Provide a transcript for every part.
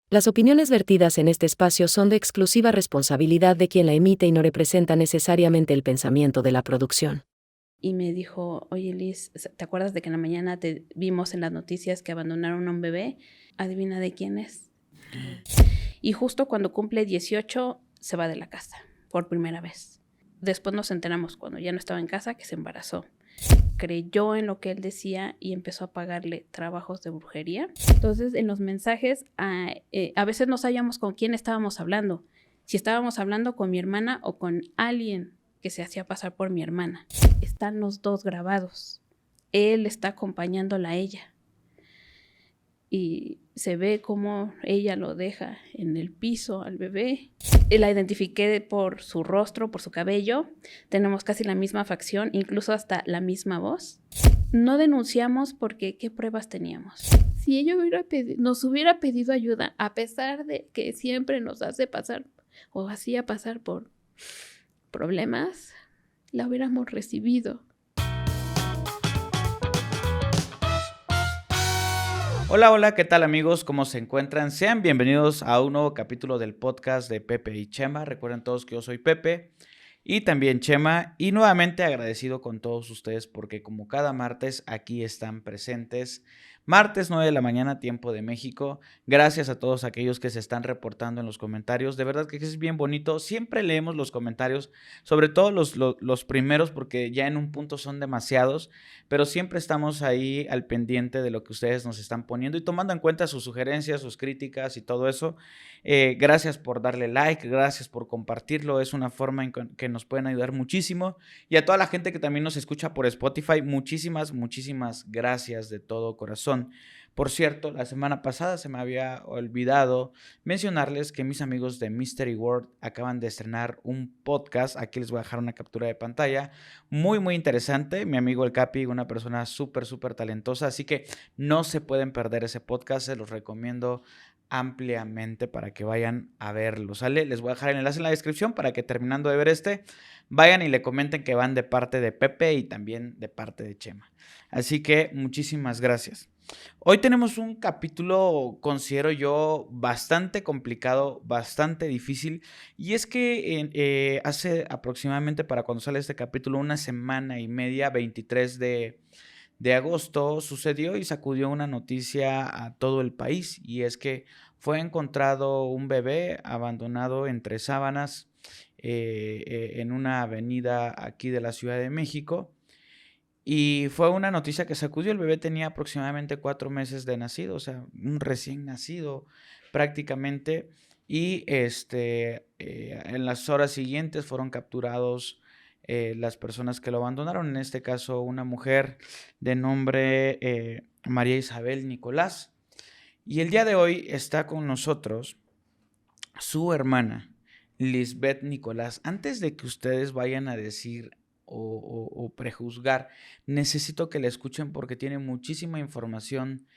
Las opiniones vertidas en este espacio son de exclusiva responsabilidad de quien la emite y no representa necesariamente el pensamiento de la producción. Y me dijo, oye Liz, ¿te acuerdas de que en la mañana te vimos en las noticias que abandonaron a un bebé? Adivina de quién es. Y justo cuando cumple 18 se va de la casa, por primera vez. Después nos enteramos, cuando ya no estaba en casa, que se embarazó. Creyó en lo que él decía y empezó a pagarle trabajos de brujería. Entonces, en los mensajes, a veces no sabíamos con quién estábamos hablando. Si estábamos hablando con mi hermana o con alguien que se hacía pasar por mi hermana. Están los dos grabados. Él está acompañándola a ella. Y se ve cómo ella lo deja en el piso al bebé. La identifiqué por su rostro, por su cabello. Tenemos casi la misma facción, incluso hasta la misma voz. No denunciamos porque ¿qué pruebas teníamos? Si ella nos hubiera pedido ayuda, a pesar de que siempre nos hace pasar o hacía pasar por problemas, la hubiéramos recibido. Hola, hola, ¿qué tal amigos? ¿Cómo se encuentran? Sean bienvenidos a un nuevo capítulo del podcast de Pepe y Chema. Recuerden todos que yo soy Pepe y también Chema, y nuevamente agradecido con todos ustedes porque como cada martes aquí están presentes. Martes 9 de la mañana, tiempo de México. Gracias a todos aquellos que se están reportando en los comentarios. De verdad que es bien bonito. Siempre leemos los comentarios, sobre todo los primeros porque ya en un punto son demasiados, pero siempre estamos ahí al pendiente de lo que ustedes nos están poniendo y tomando en cuenta sus sugerencias, sus críticas y todo eso. Gracias por darle like, gracias por compartirlo. Es una forma en que nos pueden ayudar muchísimo. Y a toda la gente que también nos escucha por Spotify, muchísimas gracias de todo corazón. Por cierto, la semana pasada se me había olvidado mencionarles que mis amigos de Mystery World acaban de estrenar un podcast. Aquí les voy a dejar una captura de pantalla. Muy interesante. Mi amigo El Capi, una persona súper talentosa. Así que no se pueden perder ese podcast. Se los recomiendo ampliamente para que vayan a verlo, ¿sale? Les voy a dejar el enlace en la descripción para que terminando de ver vayan y le comenten que van de parte de Pepe y también de parte de Chema. Así que muchísimas gracias. Hoy tenemos un capítulo, considero yo, bastante complicado, bastante difícil, y es que hace aproximadamente, para cuando sale este capítulo, una semana y media, 23 de agosto, sucedió y sacudió una noticia a todo el país, y es que fue encontrado un bebé abandonado entre sábanas en una avenida aquí de la Ciudad de México. Y fue una noticia que sacudió. El bebé tenía aproximadamente 4 meses de nacido, o sea, un recién nacido prácticamente. Y en las horas siguientes fueron capturados las personas que lo abandonaron. En este caso, una mujer de nombre María Isabel Nicolás. Y el día de hoy está con nosotros su hermana, Lisbeth Nicolás. Antes de que ustedes vayan a decir o prejuzgar, necesito que la escuchen porque tiene muchísima información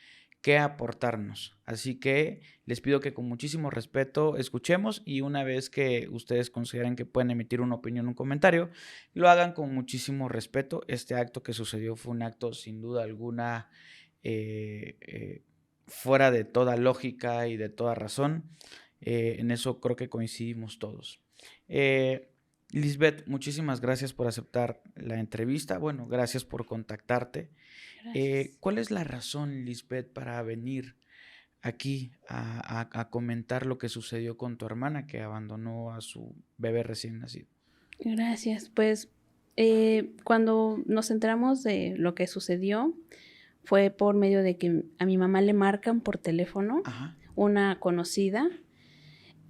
que aportarnos. Así que les pido que con muchísimo respeto escuchemos, y una vez que ustedes consideren que pueden emitir una opinión, un comentario, lo hagan con muchísimo respeto. Este acto que sucedió fue un acto sin duda alguna fuera de toda lógica y de toda razón. En eso creo que coincidimos todos. Lisbeth, muchísimas gracias por aceptar la entrevista. Bueno, gracias por contactarte. ¿Cuál es la razón, Lisbeth, para venir aquí a comentar lo que sucedió con tu hermana que abandonó a su bebé recién nacido? Gracias. Pues cuando nos enteramos de lo que sucedió fue por medio de que a mi mamá le marcan por teléfono. Ajá. Una conocida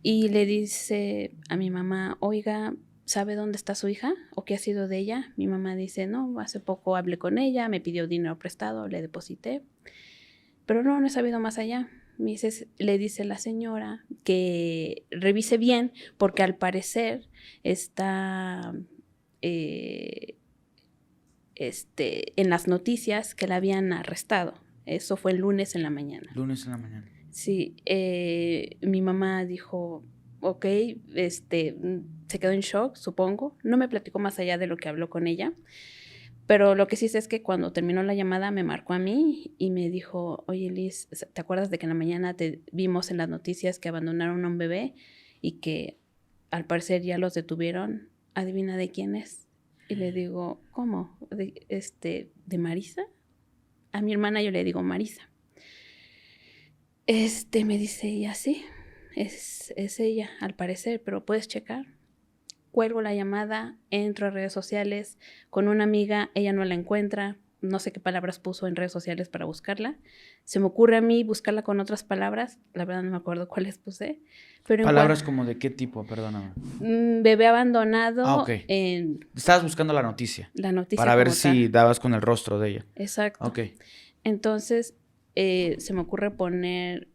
y le dice a mi mamá, oiga, ¿sabe dónde está su hija o qué ha sido de ella? Mi mamá dice, no, hace poco hablé con ella, me pidió dinero prestado, le deposité, pero no he sabido más allá. Le dice la señora que revise bien porque al parecer está en las noticias que la habían arrestado. Eso fue el lunes en la mañana. Lunes en la mañana. Sí, mi mamá dijo, ok, se quedó en shock, supongo. No me platicó más allá de lo que habló con ella, Pero lo que sí sé es que cuando terminó la llamada me marcó a mí y me dijo, oye Liz, ¿te acuerdas de que en la mañana te vimos en las noticias que abandonaron a un bebé y que al parecer ya los detuvieron? Adivina de quién es. Y le digo, ¿cómo? ¿De Marisa? A mi hermana yo le digo Marisa. Me dice ella, sí, es ella, al parecer, pero puedes checar. Cuelgo la llamada, entro a redes sociales con una amiga, ella no la encuentra, no sé qué palabras puso en redes sociales para buscarla. Se me ocurre a mí buscarla con otras palabras, la verdad no me acuerdo cuáles puse. Pero ¿Palabras como de qué tipo? Perdóname. Bebé abandonado Ok. en Estabas buscando la noticia. la noticia Para ver como si tal. dabas con el rostro de ella. Exacto. Ok. Entonces, se me ocurre poner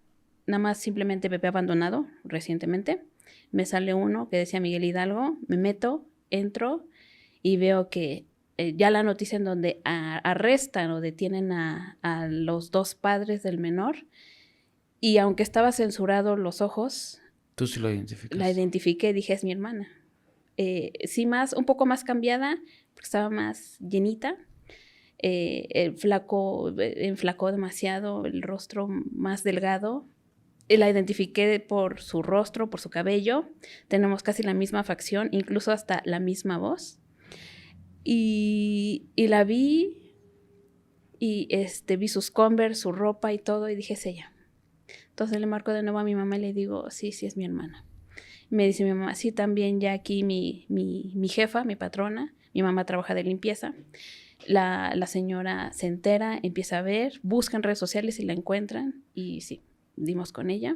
nada más simplemente bebé abandonado recientemente. Me sale uno que decía Miguel Hidalgo, me meto, entro y veo que ya la noticia en donde arrestan o detienen a los dos padres del menor, y aunque estaba censurado los ojos, Tú sí lo identificas. la identifiqué, dije, es mi hermana. Sí, un poco más cambiada, porque estaba más llenita. Enflacó demasiado, el rostro más delgado. La identifiqué por su rostro, por su cabello. Tenemos casi la misma facción, incluso hasta la misma voz. Y la vi y vi sus Converse, su ropa y todo, y dije, es ella. Entonces le marco de nuevo a mi mamá y le digo, sí, es mi hermana. Me dice mi mamá, sí, también ya aquí mi jefa, mi patrona, mi mamá trabaja de limpieza. La señora se entera, empieza a ver, busca en redes sociales y la encuentran y sí, dimos con ella.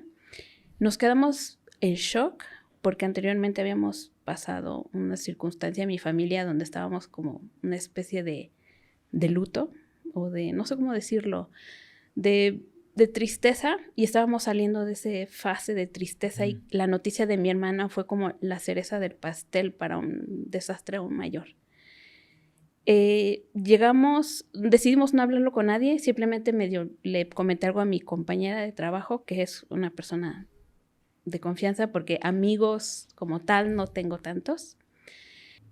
Nos quedamos en shock porque anteriormente habíamos pasado una circunstancia en mi familia donde estábamos como una especie de luto o de, no sé cómo decirlo, de tristeza, y estábamos saliendo de esa fase de tristeza y la noticia de mi hermana fue como la cereza del pastel para un desastre aún mayor. Decidimos no hablarlo con nadie, simplemente le comenté algo a mi compañera de trabajo, que es una persona de confianza, porque amigos como tal no tengo tantos.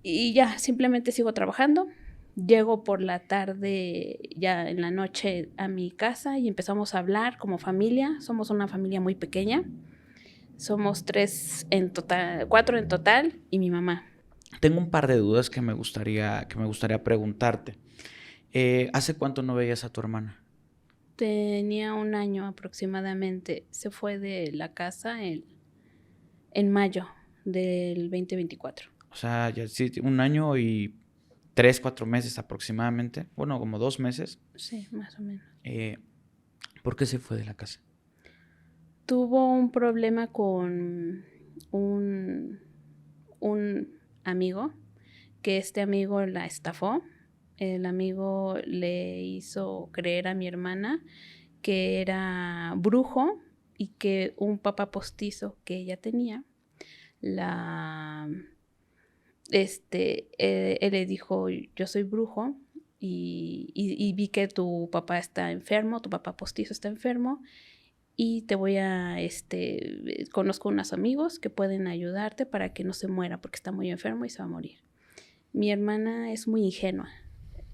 Y ya, simplemente sigo trabajando. Llego por la tarde, ya en la noche, a mi casa y empezamos a hablar como familia. Somos una familia muy pequeña. Somos 3 en total, 4 en total y mi mamá. Tengo un par de dudas que me gustaría preguntarte. ¿Hace cuánto no veías a tu hermana? Tenía 1 año aproximadamente. Se fue de la casa en mayo del 2024. O sea, ya sí, 1 año y 3, 4 meses aproximadamente. Bueno, como 2 meses. Sí, más o menos. ¿Por qué se fue de la casa? Tuvo un problema con un amigo, que este amigo la estafó. El amigo le hizo creer a mi hermana que era brujo y que un papá postizo que ella tenía, él le dijo, yo soy brujo y vi que tu papá está enfermo, tu papá postizo está enfermo, y te voy a, conozco unos amigos que pueden ayudarte para que no se muera porque está muy enfermo y se va a morir. Mi hermana es muy ingenua,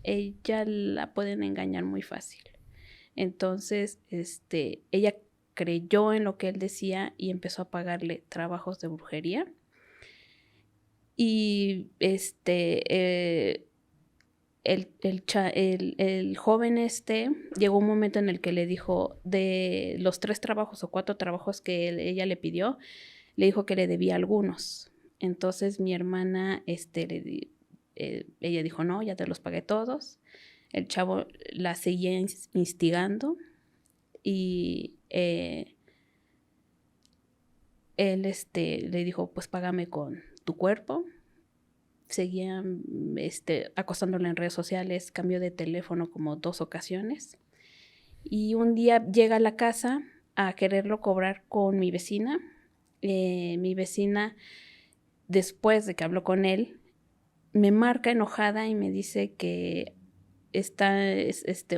ella la pueden engañar muy fácil. Entonces, ella creyó en lo que él decía y empezó a pagarle trabajos de brujería. Y el joven llegó un momento en el que le dijo, de los 3 trabajos o 4 trabajos que ella le pidió, le dijo que le debía algunos. Entonces mi hermana, ella dijo, no, ya te los pagué todos. El chavo la seguía instigando y él le dijo, pues págame con tu cuerpo. Seguía acosándola en redes sociales, cambió de teléfono como 2 ocasiones. Y un día llega a la casa a quererlo cobrar con mi vecina. Mi vecina, después de que habló con él, me marca enojada y me dice que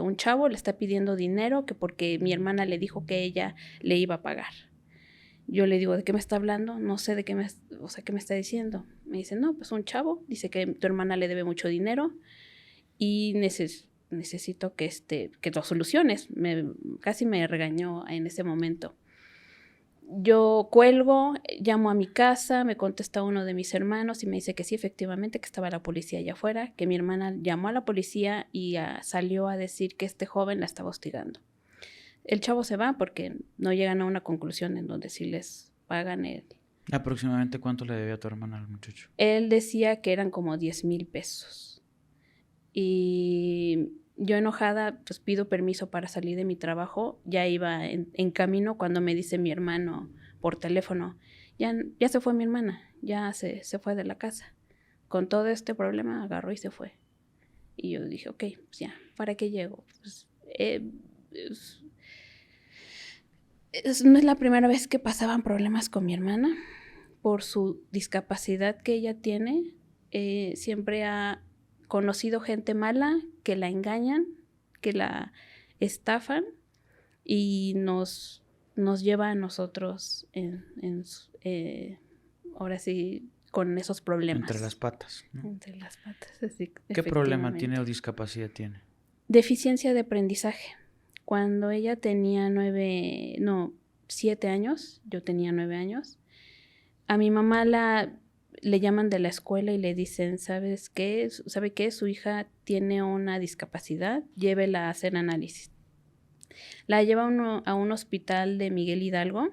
un chavo le está pidiendo dinero, que porque mi hermana le dijo que ella le iba a pagar. Yo le digo, ¿de qué me está hablando? No sé qué me está diciendo. Me dice, no, pues un chavo, dice que tu hermana le debe mucho dinero y necesito que lo soluciones. Casi me regañó en ese momento. Yo cuelgo, llamo a mi casa, me contesta uno de mis hermanos y me dice que sí, efectivamente, que estaba la policía allá afuera, que mi hermana llamó a la policía y salió a decir que este joven la estaba hostigando. El chavo se va porque no llegan a una conclusión en donde sí les pagan el... ¿Aproximadamente cuánto le debía a tu hermana al muchacho? Él decía que eran como 10,000 pesos. Y yo enojada, pues pido permiso para salir de mi trabajo. Ya iba en camino cuando me dice mi hermano por teléfono, ya se fue mi hermana, ya se fue de la casa. Con todo este problema agarró y se fue. Y yo dije, ok, pues ya, ¿para qué llego? Pues, no es la primera vez que pasaban problemas con mi hermana. Por su discapacidad que ella tiene, siempre ha conocido gente mala que la engañan, que la estafan y nos lleva a nosotros ahora sí, con esos problemas. Entre las patas, ¿no? Entre las patas, sí. ¿Qué problema tiene o discapacidad tiene? Deficiencia de aprendizaje. Cuando ella tenía 7 años, yo tenía 9 años, a mi mamá le llaman de la escuela y le dicen, ¿sabe qué? Su hija tiene una discapacidad, llévela a hacer análisis. La lleva a un hospital de Miguel Hidalgo,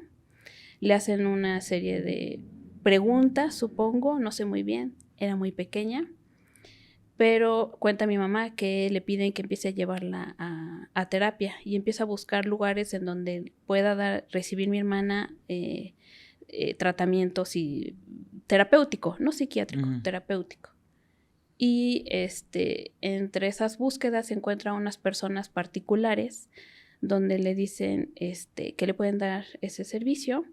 le hacen una serie de preguntas, supongo, no sé muy bien, era muy pequeña, pero cuenta mi mamá que le piden que empiece a llevarla a terapia y empieza a buscar lugares en donde pueda recibir mi hermana tratamientos y terapéutico, no psiquiátrico, terapéutico. Y entre esas búsquedas se encuentra unas personas particulares donde le dicen que le pueden dar ese servicio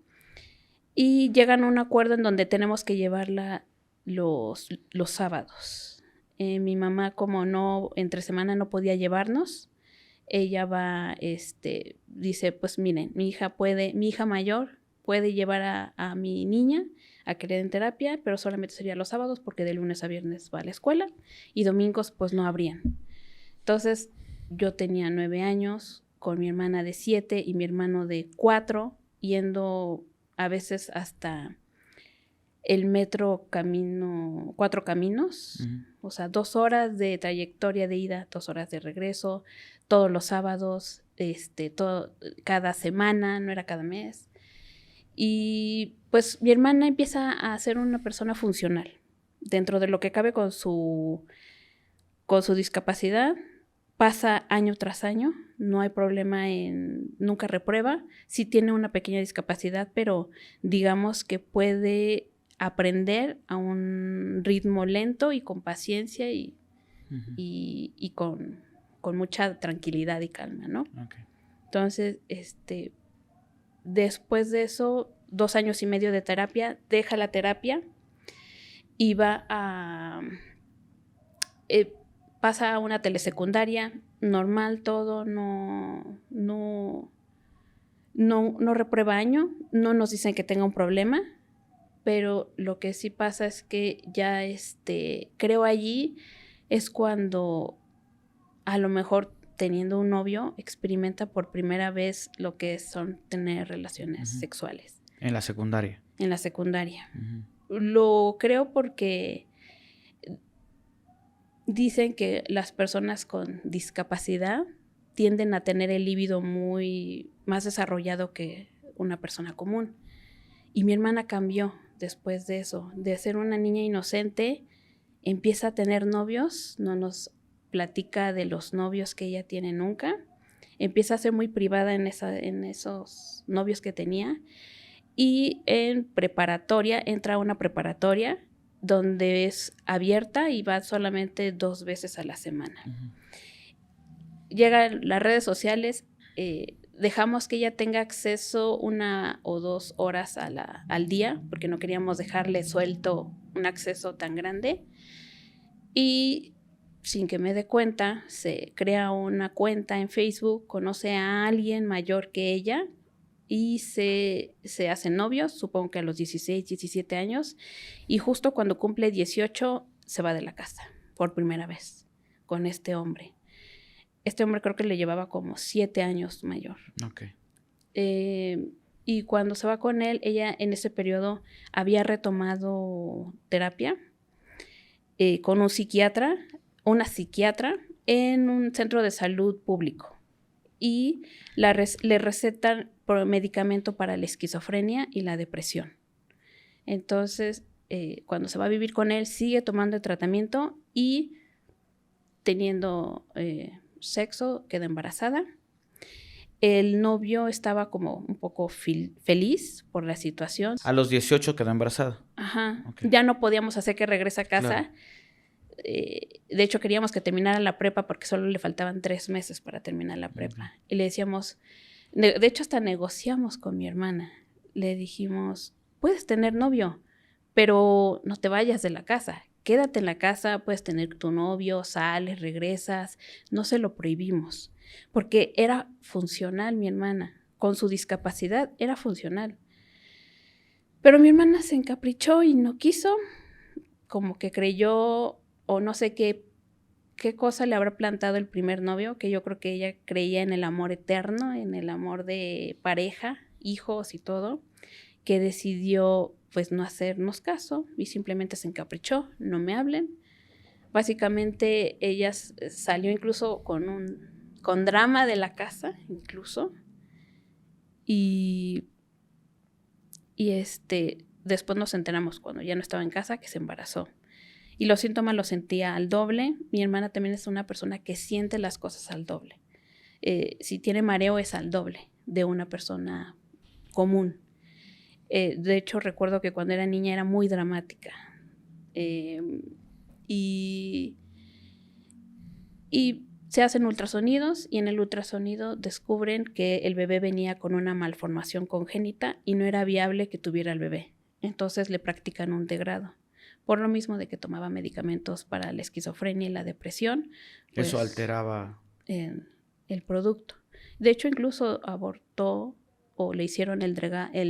y llegan a un acuerdo en donde tenemos que llevarla los sábados. Mi mamá, como entre semana no podía llevarnos, ella va, dice, pues miren, mi hija mayor puede llevar a mi niña a que le den terapia, pero solamente sería los sábados porque de lunes a viernes va a la escuela y domingos pues no habrían. Entonces yo tenía 9 años con mi hermana de 7 y mi hermano de 4, yendo a veces hasta el metro 4 caminos, o sea, 2 horas de trayectoria de ida, 2 horas de regreso, todos los sábados, cada semana, no era cada mes. Y pues mi hermana empieza a ser una persona funcional, dentro de lo que cabe con su discapacidad. Pasa año tras año, no hay problema nunca reprueba, sí tiene una pequeña discapacidad, pero digamos que puede aprender a un ritmo lento y con paciencia y con mucha tranquilidad y calma, ¿no? Okay. Entonces, después de eso, 2 años y medio de terapia, deja la terapia y va pasa a una telesecundaria, normal todo, no reprueba año, no nos dicen que tenga un problema, pero lo que sí pasa es que ya creo allí es cuando a lo mejor teniendo un novio experimenta por primera vez lo que son tener relaciones sexuales. ¿En la secundaria? En la secundaria. Lo creo porque dicen que las personas con discapacidad tienden a tener el líbido muy más desarrollado que una persona común. Y mi hermana cambió después de eso. De ser una niña inocente, empieza a tener novios, no nos platica de los novios que ella tiene nunca. Empieza a ser muy privada en esos novios que tenía. Y en preparatoria, entra a una preparatoria donde es abierta y va solamente 2 veces a la semana. Llegan las redes sociales, dejamos que ella tenga acceso 1 o 2 horas al día, porque no queríamos dejarle suelto un acceso tan grande. Y sin que me dé cuenta, se crea una cuenta en Facebook, conoce a alguien mayor que ella y se hacen novios, supongo que a los 16, 17 años, y justo cuando cumple 18 se va de la casa por primera vez. con este hombre. Este hombre creo que le llevaba como 7 años mayor. Ok. Y cuando se va con él, ella en ese periodo había retomado terapia con una psiquiatra en un centro de salud público. Y le recetan medicamento para la esquizofrenia y la depresión. Entonces, cuando se va a vivir con él, sigue tomando el tratamiento y teniendo sexo, queda embarazada. El novio estaba como un poco feliz por la situación. A los 18 quedó embarazada. Ajá. Okay. Ya no podíamos hacer que regrese a casa. Claro. De hecho, queríamos que terminara la prepa porque solo le faltaban 3 meses para terminar la prepa. Y le decíamos, de hecho hasta negociamos con mi hermana. Le dijimos, puedes tener novio, pero no te vayas de la casa. Quédate en la casa, puedes tener tu novio, sales, regresas. No se lo prohibimos. Porque era funcional mi hermana. Con su discapacidad era funcional. Pero mi hermana se encaprichó y no quiso. Como que creyó, o no sé qué cosa le habrá plantado el primer novio, que yo creo que ella creía en el amor eterno, en el amor de pareja, hijos y todo, que decidió pues no hacernos caso y simplemente se encaprichó, no me hablen. Básicamente ella salió incluso con drama de la casa, incluso, y después nos enteramos cuando ya no estaba en casa que se embarazó. Y los síntomas los sentía al doble. Mi hermana también es una persona que siente las cosas al doble. Si tiene mareo es al doble de una persona común. De hecho, recuerdo que cuando era niña era muy dramática. Y se hacen ultrasonidos y en el ultrasonido descubren que el bebé venía con una malformación congénita y no era viable que tuviera el bebé. Entonces le practican un degrado. Por lo mismo de que tomaba medicamentos para la esquizofrenia y la depresión. Pues, eso alteraba el producto. De hecho, incluso abortó o le hicieron el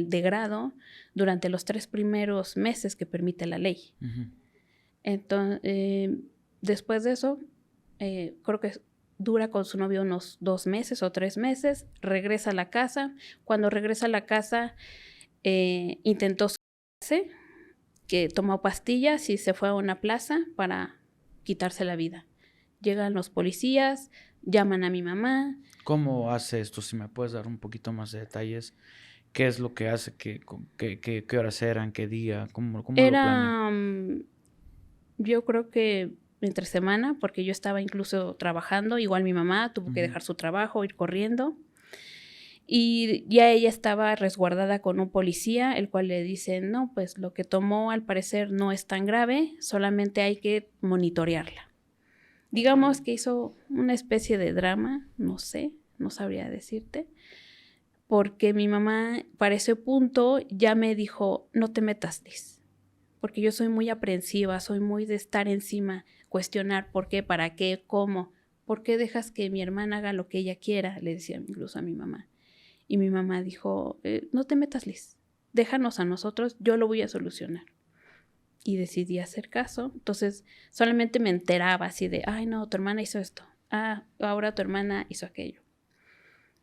degrado durante los 3 primeros meses que permite la ley. Uh-huh. Entonces, después de eso, creo que dura con su novio unos 2 meses o 3 meses, regresa a la casa. Cuando regresa a la casa, intentó suicidarse, que tomó pastillas y se fue a una plaza para quitarse la vida. Llegan los policías, llaman a mi mamá. ¿Cómo hace esto? Si me puedes dar un poquito más de detalles. ¿Qué es lo que hace? ¿Qué horas eran? ¿Qué día? ¿Cómo era, lo planea? Yo creo que entre semana, porque yo estaba incluso trabajando. Igual mi mamá tuvo que dejar su trabajo, ir corriendo. Y ya ella estaba resguardada con un policía, el cual le dice, no, pues lo que tomó al parecer no es tan grave, solamente hay que monitorearla. Digamos que hizo una especie de drama, no sé, no sabría decirte, porque mi mamá para ese punto ya me dijo, no te metas, Liz, porque yo soy muy aprensiva, soy muy de estar encima, cuestionar por qué, para qué, cómo, por qué dejas que mi hermana haga lo que ella quiera, le decía incluso a mi mamá. Y mi mamá dijo, no te metas, Liz, déjanos a nosotros, yo lo voy a solucionar. Y decidí hacer caso. Entonces, solamente me enteraba así de, ay, no, tu hermana hizo esto. Ah, ahora tu hermana hizo aquello.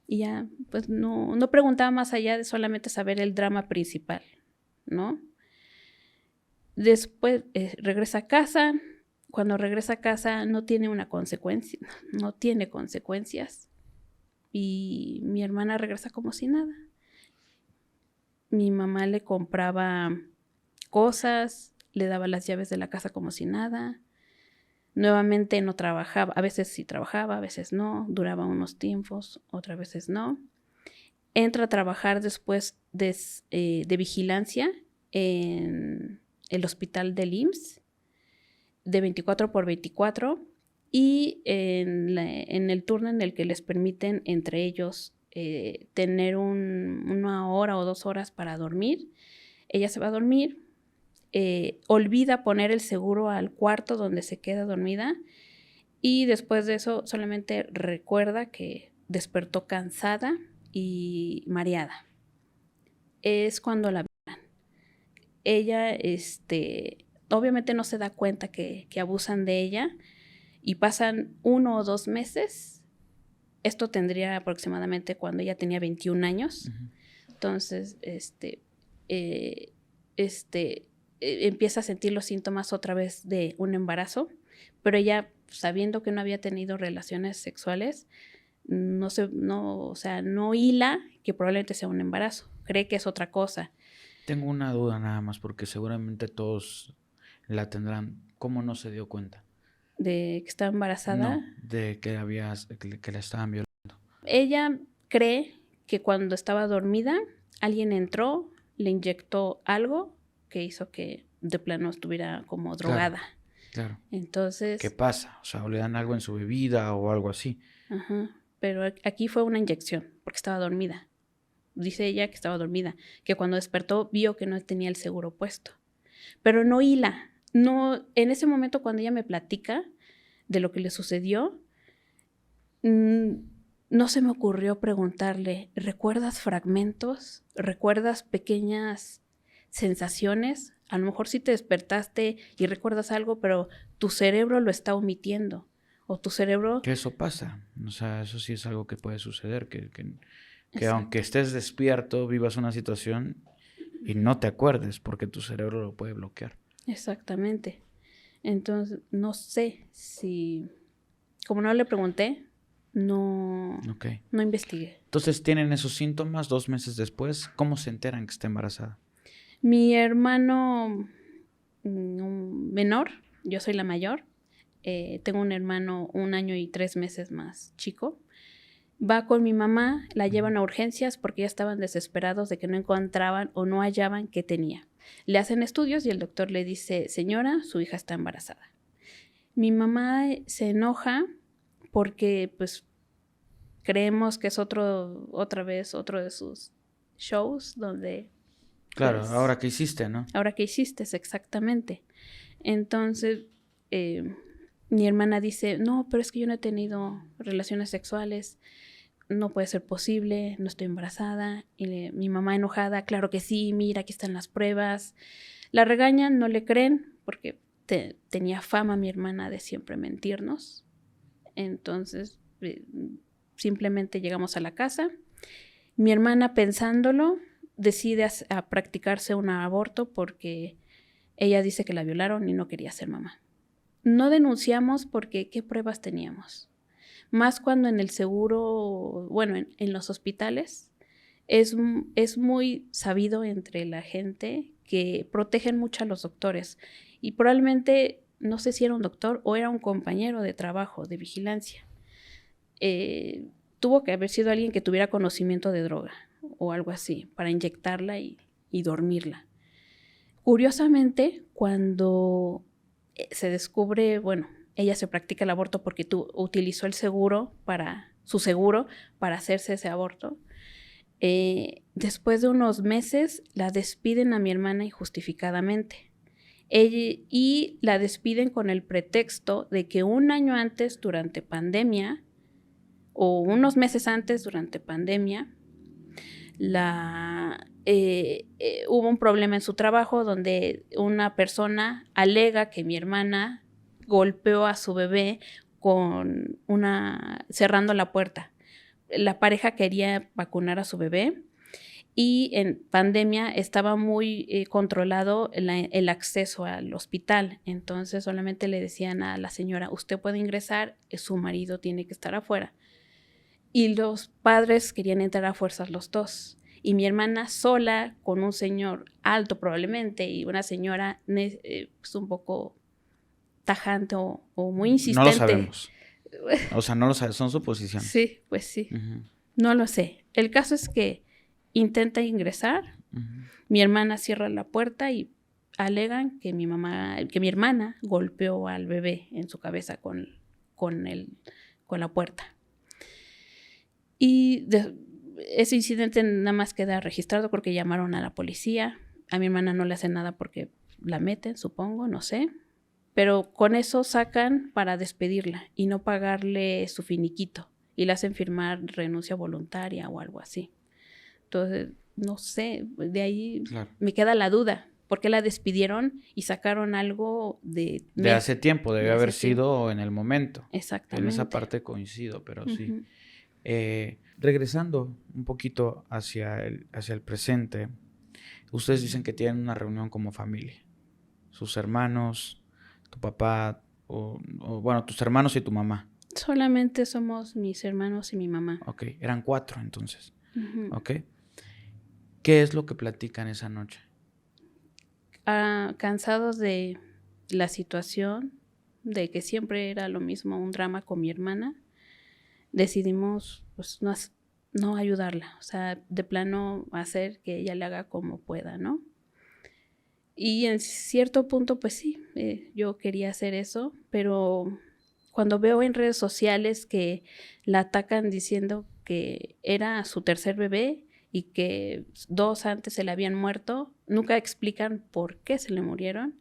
Y ya, pues no preguntaba más allá de solamente saber el drama principal, ¿no? Después regresa a casa. Cuando regresa a casa no tiene una consecuencia, no tiene consecuencias. Y mi hermana regresa como si nada. Mi mamá le compraba cosas, le daba las llaves de la casa como si nada. Nuevamente no trabajaba, a veces sí trabajaba, a veces no, duraba unos tiempos, otras veces no. Entra a trabajar después de vigilancia en el hospital del IMSS, de 24/24, y en el turno en el que les permiten entre ellos tener 1 hora o 2 horas para dormir. Ella se va a dormir, olvida poner el seguro al cuarto donde se queda dormida y después de eso solamente recuerda que despertó cansada y mareada. Es cuando la violan. Ella obviamente no se da cuenta que abusan de ella y pasan 1 o 2 meses. Esto tendría aproximadamente cuando ella tenía 21 años. Ujú. Entonces, empieza a sentir los síntomas otra vez de un embarazo, pero ella, sabiendo que no había tenido relaciones sexuales, no hila que probablemente sea un embarazo, cree que es otra cosa. Tengo una duda nada más, porque seguramente todos la tendrán. ¿Cómo no se dio cuenta? De que está embarazada. No, de que que la estaban violando. Ella cree que cuando estaba dormida, alguien entró, le inyectó algo que hizo que de plano estuviera como drogada. Claro. Entonces... ¿Qué pasa? O sea, o le dan algo en su bebida o algo así. Ajá, pero aquí fue una inyección, porque estaba dormida. Dice ella que estaba dormida, que cuando despertó vio que no tenía el seguro puesto. Pero no hila. No, en ese momento cuando ella me platica de lo que le sucedió, no se me ocurrió preguntarle, ¿recuerdas fragmentos? ¿Recuerdas pequeñas sensaciones? A lo mejor sí te despertaste y recuerdas algo, pero tu cerebro lo está omitiendo. O tu cerebro... Que eso pasa. O sea, eso sí es algo que puede suceder. Que Exacto. aunque estés despierto, vivas una situación y no te acuerdes, porque tu cerebro lo puede bloquear. Exactamente. Entonces, no sé si... Como no le pregunté, no investigué. Entonces tienen esos síntomas 2 meses después. ¿Cómo se enteran que está embarazada? Mi hermano menor, yo soy la mayor, tengo un hermano 1 año y 3 meses más chico, va con mi mamá, la llevan a urgencias porque ya estaban desesperados de que no encontraban o no hallaban qué tenía. Le hacen estudios y el doctor le dice, señora, su hija está embarazada. Mi mamá se enoja porque pues creemos que es otra vez otro de sus shows donde... Claro, pues, ahora que hiciste, ¿no? Ahora que hiciste, exactamente. Entonces, mi hermana dice, no, pero es que yo no he tenido relaciones sexuales, no puede ser posible, no estoy embarazada. Y mi mamá enojada, claro que sí, mira, aquí están las pruebas. La regañan, no le creen, porque tenía fama mi hermana de siempre mentirnos. Entonces, simplemente llegamos a la casa. Mi hermana, pensándolo, decide a practicarse un aborto porque ella dice que la violaron y no quería ser mamá. No denunciamos porque ¿qué pruebas teníamos? Más cuando en el seguro, bueno, en los hospitales, es muy sabido entre la gente que protegen mucho a los doctores. Y probablemente, no sé si era un doctor o era un compañero de trabajo, de vigilancia. Tuvo que haber sido alguien que tuviera conocimiento de droga o algo así, para inyectarla y dormirla. Curiosamente, cuando se descubre, bueno, ella se practica el aborto porque utilizó su seguro para hacerse ese aborto. Después de unos meses, la despiden a mi hermana injustificadamente. Y la despiden con el pretexto de que 1 año antes, durante pandemia, o unos meses antes, durante pandemia, hubo un problema en su trabajo donde una persona alega que mi hermana golpeó a su bebé cerrando la puerta. La pareja quería vacunar a su bebé y en pandemia estaba muy controlado el acceso al hospital. Entonces solamente le decían a la señora, usted puede ingresar, su marido tiene que estar afuera. Y los padres querían entrar a fuerzas los dos. Y mi hermana sola, con un señor alto probablemente, y una señora pues un poco tajante o muy insistente. No lo sabemos. O sea, no lo sabemos, son suposiciones. Sí, pues sí. Uh-huh. No lo sé. El caso es que intenta ingresar, mi hermana cierra la puerta y alegan que mi hermana golpeó al bebé en su cabeza con la puerta. Y ese incidente nada más queda registrado porque llamaron a la policía. A mi hermana no le hacen nada porque la meten, supongo, no sé. Pero con eso sacan para despedirla y no pagarle su finiquito. Y le hacen firmar renuncia voluntaria o algo así. Entonces, no sé, de ahí me queda la duda. ¿Por qué la despidieron y sacaron algo de hace tiempo? Debe haber sido en el momento. Exactamente. En esa parte coincido, pero sí. Ujú. Regresando un poquito hacia el presente, ustedes dicen que tienen una reunión como familia. Sus hermanos, tu papá, o bueno, tus hermanos y tu mamá. Solamente somos mis hermanos y mi mamá. Ok, eran 4 entonces. Ujú. Ok. ¿Qué es lo que platican esa noche? Cansados de la situación, de que siempre era lo mismo, un drama con mi hermana, decidimos pues no ayudarla, o sea, de plano hacer que ella le haga como pueda, ¿no? Y en cierto punto, pues sí, yo quería hacer eso, pero cuando veo en redes sociales que la atacan diciendo que era su tercer bebé y que 2 antes se le habían muerto, nunca explican por qué se le murieron.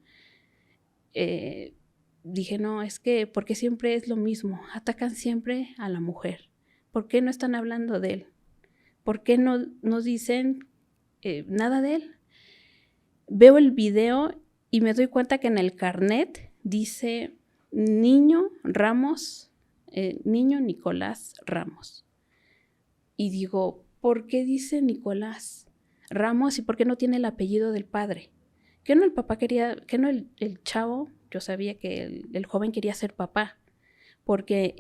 Dije, no, es que porque siempre es lo mismo, atacan siempre a la mujer. ¿Por qué no están hablando de él? ¿Por qué no nos dicen nada de él? Veo el video y me doy cuenta que en el carnet dice niño Ramos, niño Nicolás Ramos. Y digo, ¿por qué dice Nicolás Ramos y por qué no tiene el apellido del padre? ¿Qué no el papá quería, qué no el chavo? Yo sabía que el joven quería ser papá, porque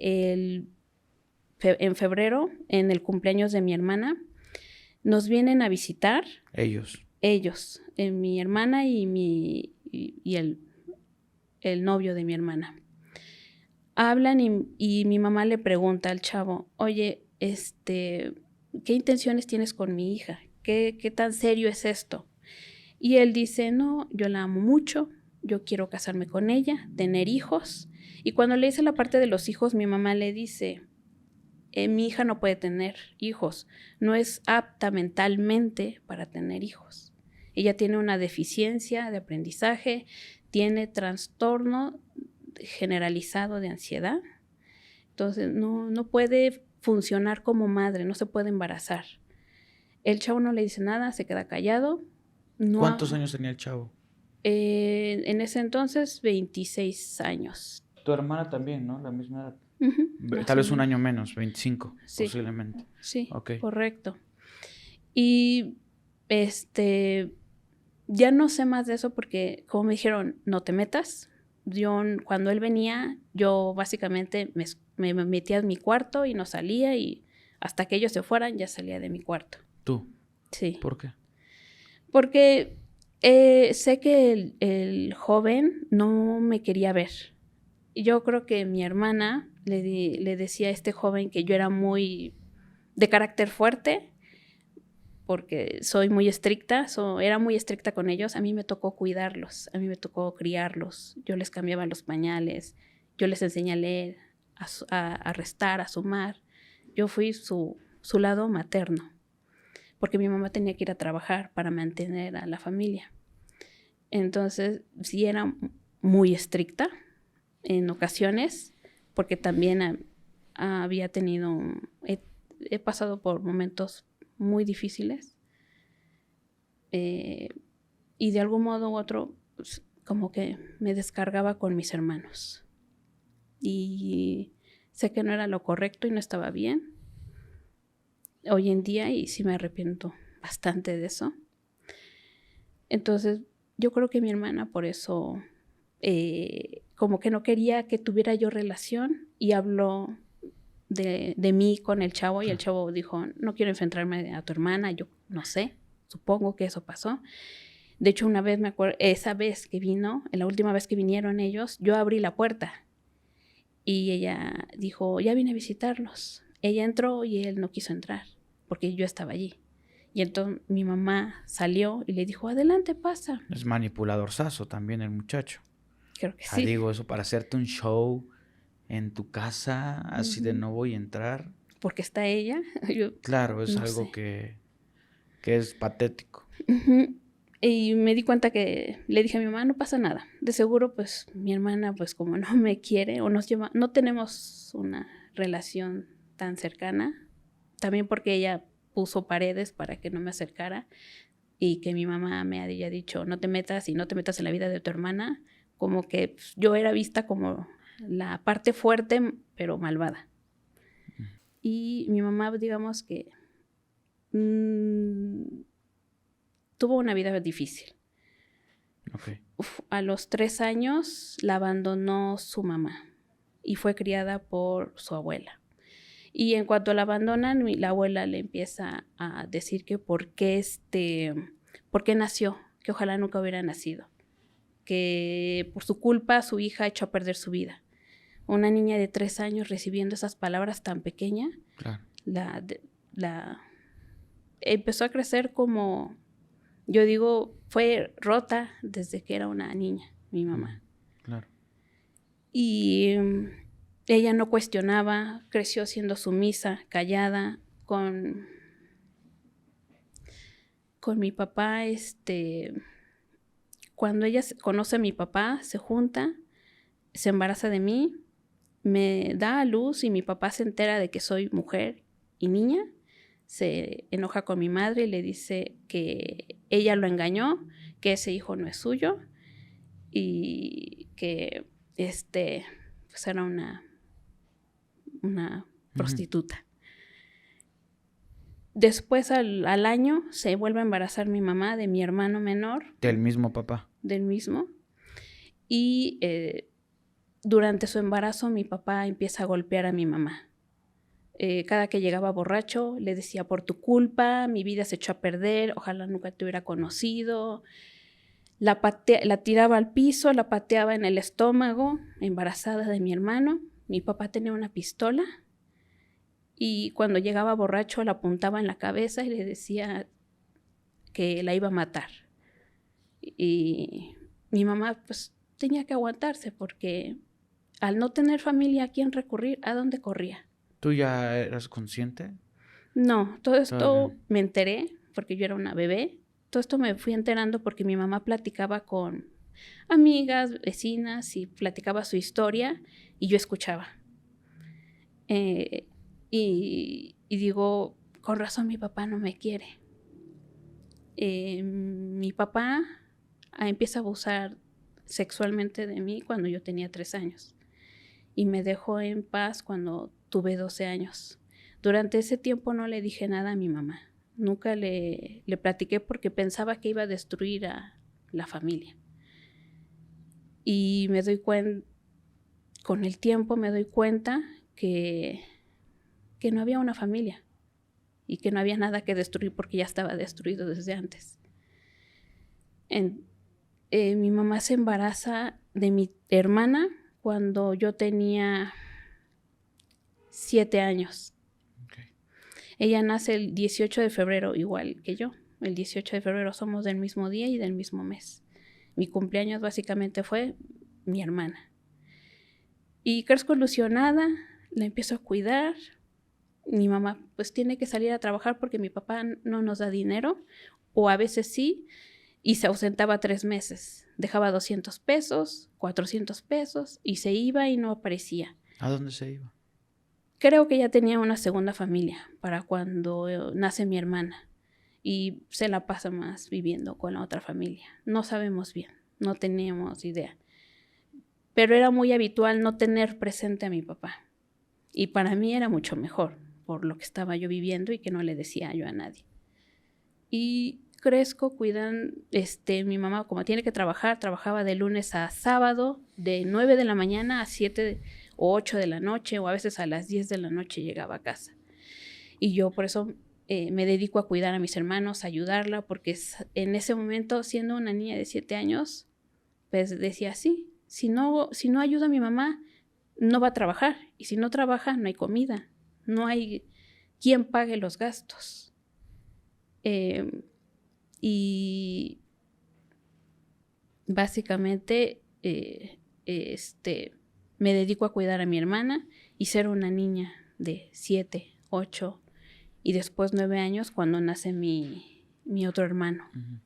en febrero, en el cumpleaños de mi hermana, nos vienen a visitar. Ellos, mi hermana y el novio de mi hermana. Hablan y mi mamá le pregunta al chavo, oye, ¿qué intenciones tienes con mi hija? ¿Qué tan serio es esto? Y él dice, no, yo la amo mucho, yo quiero casarme con ella, tener hijos. Y cuando le dice la parte de los hijos, mi mamá le dice, mi hija no puede tener hijos, no es apta mentalmente para tener hijos. Ella tiene una deficiencia de aprendizaje, tiene trastorno generalizado de ansiedad, entonces no puede funcionar como madre, no se puede embarazar. El chavo no le dice nada, se queda callado. ¿Cuántos años tenía el chavo? En ese entonces, 26 años. Tu hermana también, ¿no? La misma edad. Uh-huh. Tal vez un año menos, 25, sí, posiblemente. Sí, okay. Correcto. Y ya no sé más de eso porque, como me dijeron, no te metas. Cuando él venía, yo básicamente me metía en mi cuarto y no salía, y hasta que ellos se fueran ya salía de mi cuarto. ¿Tú? Sí. ¿Por qué? Porque sé que el joven no me quería ver. Yo creo que mi hermana le decía a este joven que yo era muy de carácter fuerte, porque soy muy estricta, era muy estricta con ellos. A mí me tocó cuidarlos, a mí me tocó criarlos. Yo les cambiaba los pañales, yo les enseñé a leer, a restar, a sumar. Yo fui su lado materno, porque mi mamá tenía que ir a trabajar para mantener a la familia. Entonces, sí era muy estricta en ocasiones, porque también había tenido, he pasado por momentos muy difíciles, y de algún modo u otro, pues, como que me descargaba con mis hermanos. Y sé que no era lo correcto y no estaba bien hoy en día, y sí me arrepiento bastante de eso. Entonces, yo creo que mi hermana por eso como que no quería que tuviera yo relación, y habló de mí con el chavo, y el chavo dijo, no quiero enfrentarme a tu hermana. Yo no sé, supongo que eso pasó. De hecho, una vez me acuerdo, esa vez que vino, la última vez que vinieron ellos, yo abrí la puerta y ella dijo, ya vine a visitarlos. Ella entró y él no quiso entrar porque yo estaba allí. Y entonces mi mamá salió y le dijo, adelante, pasa. Es manipuladorzazo también el muchacho. Creo que sí. Digo, eso para hacerte un show en tu casa, así de no voy a entrar. Porque está ella. Claro, es algo que es patético. Y me di cuenta que le dije a mi mamá, no pasa nada. De seguro, pues, mi hermana, pues, como no me quiere o no tenemos una relación tan cercana. También porque ella puso paredes para que no me acercara. y que mi mamá me haya dicho, no te metas y no te metas en la vida de tu hermana, como que pues, yo era vista como la parte fuerte, pero malvada. Y mi mamá, digamos que tuvo una vida difícil. Okay. A los 3 años la abandonó su mamá y fue criada por su abuela. Y en cuanto la abandonan, la abuela le empieza a decir que por qué nació, que ojalá nunca hubiera nacido, que por su culpa su hija echó a perder su vida. Una niña de 3 años recibiendo esas palabras tan pequeña, Claro. Empezó a crecer como, yo digo, fue rota desde que era una niña, mi mamá. Claro. Y ella no cuestionaba, creció siendo sumisa, callada, con mi papá, cuando ella conoce a mi papá, se junta, se embaraza de mí, me da a luz y mi papá se entera de que soy mujer y niña, se enoja con mi madre y le dice que ella lo engañó, que ese hijo no es suyo y que pues era una prostituta. Después al año se vuelve a embarazar mi mamá de mi hermano menor. Del mismo papá. Del mismo. Y durante su embarazo mi papá empieza a golpear a mi mamá. Cada que llegaba borracho le decía, por tu culpa, mi vida se echó a perder, ojalá nunca te hubiera conocido. La tiraba al piso, la pateaba en el estómago, embarazada de mi hermano. Mi papá tenía una pistola y cuando llegaba borracho la apuntaba en la cabeza y le decía que la iba a matar. Y mi mamá pues tenía que aguantarse porque al no tener familia a quién recurrir, ¿a dónde corría? ¿Tú ya eras consciente? No, todo esto Todavía. me enteré porque yo era una bebé. Todo esto me fui enterando porque mi mamá platicaba con amigas, vecinas y platicaba su historia y yo escuchaba. Y digo, con razón mi papá no me quiere. Mi papá empieza a abusar sexualmente de mí cuando yo tenía 3 años y me dejó en paz cuando tuve 12 años. Durante ese tiempo no le dije nada a mi mamá. Nunca le platiqué porque pensaba que iba a destruir a la familia. Y me doy cuenta, con el tiempo me doy cuenta que no había una familia y que no había nada que destruir porque ya estaba destruido desde antes. Mi mamá se embaraza de mi hermana cuando yo tenía 7 años. Okay. Ella nace el 18 de febrero, igual que yo. El 18 de febrero somos del mismo día y del mismo mes. Mi cumpleaños básicamente fue mi hermana. Y crezco ilusionada, la empiezo a cuidar. Mi mamá pues tiene que salir a trabajar porque mi papá no nos da dinero, o a veces sí, y se ausentaba 3 meses. Dejaba 200 pesos, 400 pesos y se iba y no aparecía. ¿A dónde se iba? Creo que ya tenía una segunda familia para cuando nace mi hermana y se la pasa más viviendo con la otra familia. No sabemos bien, no teníamos idea. Pero era muy habitual no tener presente a mi papá. Y para mí era mucho mejor por lo que estaba yo viviendo y que no le decía yo a nadie. Y crezco, cuidan, mi mamá como tiene que trabajar, trabajaba de lunes a sábado, de 9 de la mañana a 7 o 8 de la noche, o a veces a las 10 de la noche llegaba a casa. Y yo por eso me dedico a cuidar a mis hermanos, a ayudarla, porque en ese momento, siendo una niña de 7 años, pues decía, sí, si no ayuda a mi mamá, no va a trabajar. Y si no trabaja, no hay comida, no hay quien pague los gastos. Y básicamente me dedico a cuidar a mi hermana y ser una niña de 7, 8 y después 9 años cuando nace mi otro hermano. Uh-huh.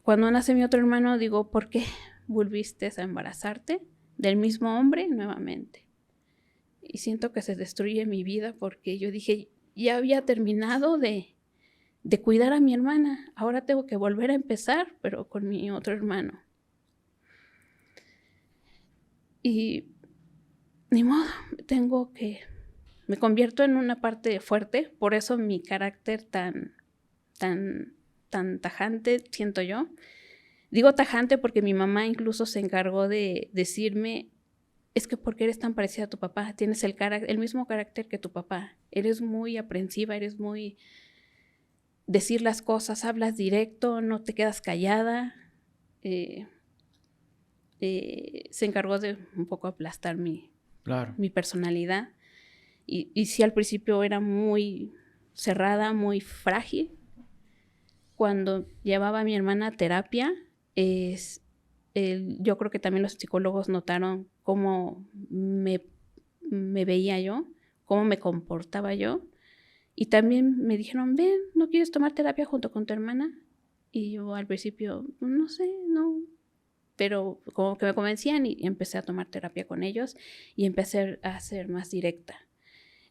Cuando nace mi otro hermano digo, ¿por qué volviste a embarazarte del mismo hombre nuevamente? Y siento que se destruye mi vida porque yo dije, ya había terminado de de cuidar a mi hermana. Ahora tengo que volver a empezar, pero con mi otro hermano. Y ni modo, me convierto en una parte fuerte, por eso mi carácter tan tajante, siento yo. Digo tajante porque mi mamá incluso se encargó de decirme, es que ¿por qué eres tan parecida a tu papá? Tienes el mismo carácter que tu papá. Eres muy aprensiva, eres muy... decir las cosas, hablas directo, no te quedas callada. Se encargó de un poco aplastar mi personalidad. Y sí, al principio era muy cerrada, muy frágil. Cuando llevaba a mi hermana a terapia, yo creo que también los psicólogos notaron cómo me veía yo, cómo me comportaba yo. Y también me dijeron, ven, ¿no quieres tomar terapia junto con tu hermana? Y yo al principio, no sé, no. Pero como que me convencían y empecé a tomar terapia con ellos y empecé a ser más directa.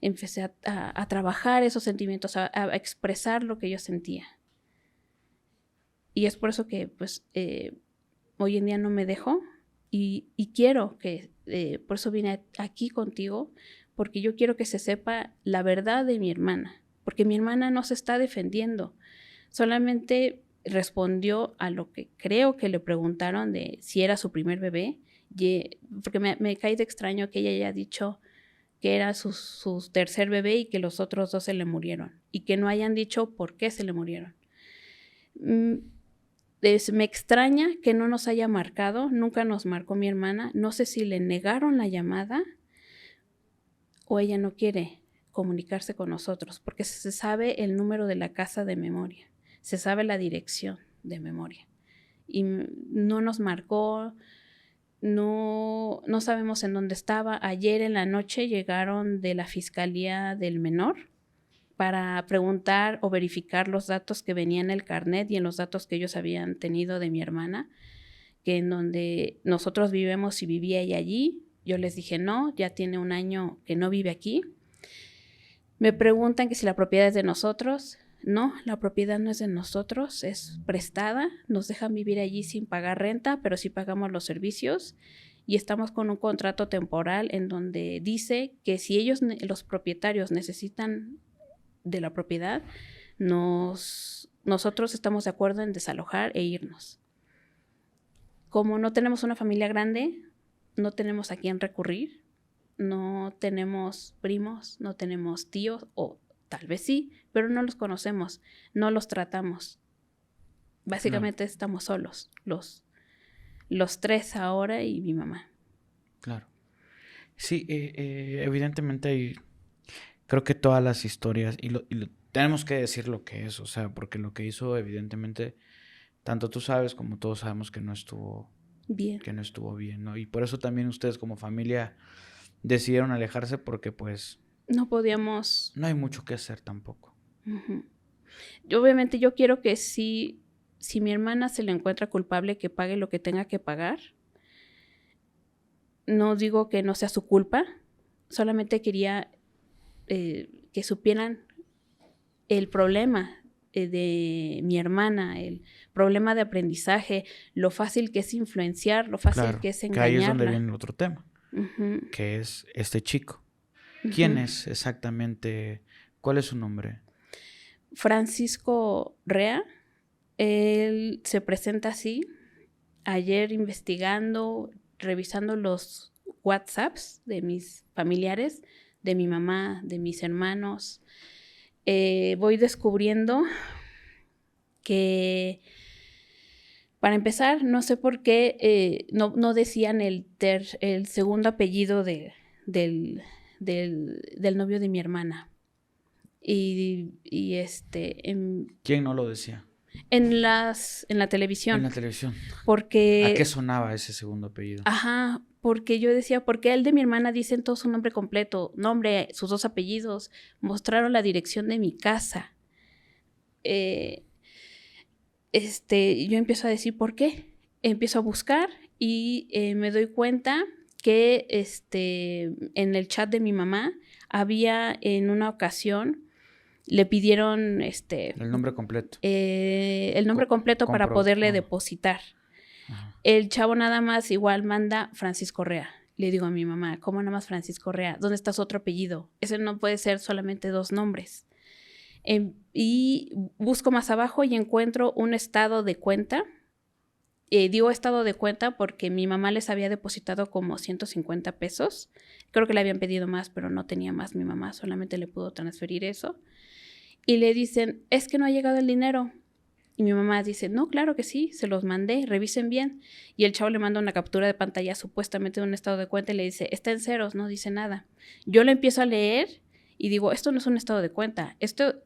Empecé a trabajar esos sentimientos, a expresar lo que yo sentía. Y es por eso que pues hoy en día no me dejo y quiero que, por eso vine aquí contigo, porque yo quiero que se sepa la verdad de mi hermana, porque mi hermana no se está defendiendo, solamente respondió a lo que creo que le preguntaron de si era su primer bebé, porque me cae de extraño que ella haya dicho que era su tercer bebé y que los otros 2 se le murieron, y que no hayan dicho por qué se le murieron. Me extraña que no nos haya marcado, nunca nos marcó mi hermana, no sé si le negaron la llamada o ella no quiere comunicarse con nosotros, porque se sabe el número de la casa de memoria, se sabe la dirección de memoria y no nos marcó, no sabemos en dónde estaba. Ayer en la noche llegaron de la Fiscalía del Menor para preguntar o verificar los datos que venían en el carnet y en los datos que ellos habían tenido de mi hermana, que en donde nosotros vivimos y vivía ella allí. Yo les dije no, ya tiene 1 año que no vive aquí. Me preguntan que si la propiedad es de nosotros. No, la propiedad no es de nosotros, es prestada. Nos dejan vivir allí sin pagar renta, pero sí pagamos los servicios. Y estamos con un contrato temporal en donde dice que si ellos, los propietarios, necesitan de la propiedad, nosotros estamos de acuerdo en desalojar e irnos. Como no tenemos una familia grande, no tenemos a quién recurrir, no tenemos primos, no tenemos tíos, o tal vez sí, pero no los conocemos, no los tratamos. Básicamente estamos solos, los 3 ahora y mi mamá. Claro. Sí, evidentemente creo que todas las historias, y tenemos que decir lo que es, o sea, porque lo que hizo evidentemente, tanto tú sabes como todos sabemos que no estuvo bien. Que no estuvo bien, ¿no? Y por eso también ustedes como familia decidieron alejarse porque pues... no podíamos... no hay mucho que hacer tampoco. Uh-huh. Obviamente yo quiero que si mi hermana se le encuentra culpable, que pague lo que tenga que pagar. No digo que no sea su culpa, solamente quería que supieran el problema de mi hermana, el problema de aprendizaje, lo fácil que es influenciar, lo fácil que es engañarla. Que ahí es donde viene el otro tema, uh-huh. que es este chico. ¿Quién es exactamente? ¿Cuál es su nombre? Francisco Rea. Él se presenta así. Ayer investigando, revisando los WhatsApps de mis familiares, de mi mamá, de mis hermanos, voy descubriendo que, para empezar, no sé por qué no decían el segundo apellido del novio de mi hermana. ¿Quién no lo decía? En la televisión. En la televisión. Porque... ¿a qué sonaba ese segundo apellido? Ajá, porque yo decía, ¿por qué el de mi hermana dicen todo su nombre completo? Nombre, sus 2 apellidos. Mostraron la dirección de mi casa. Yo empiezo a decir, ¿por qué? Empiezo a buscar y me doy cuenta que en el chat de mi mamá había en una ocasión Le pidieron El nombre completo. el nombre completo para poderle depositar. Ajá. El chavo nada más igual manda Francisco Correa. Le digo a mi mamá, ¿cómo nada más Francisco Correa? ¿Dónde está su otro apellido? Ese no puede ser solamente 2 nombres. Y busco más abajo y encuentro un estado de cuenta. Digo estado de cuenta porque mi mamá les había depositado como 150 pesos. Creo que le habían pedido más, pero no tenía más mi mamá. Solamente le pudo transferir eso. Y le dicen, es que no ha llegado el dinero. Y mi mamá dice, no, claro que sí, se los mandé, revisen bien. Y el chavo le manda una captura de pantalla supuestamente de un estado de cuenta y le dice, está en ceros, no dice nada. Yo lo empiezo a leer y digo, esto no es un estado de cuenta, esto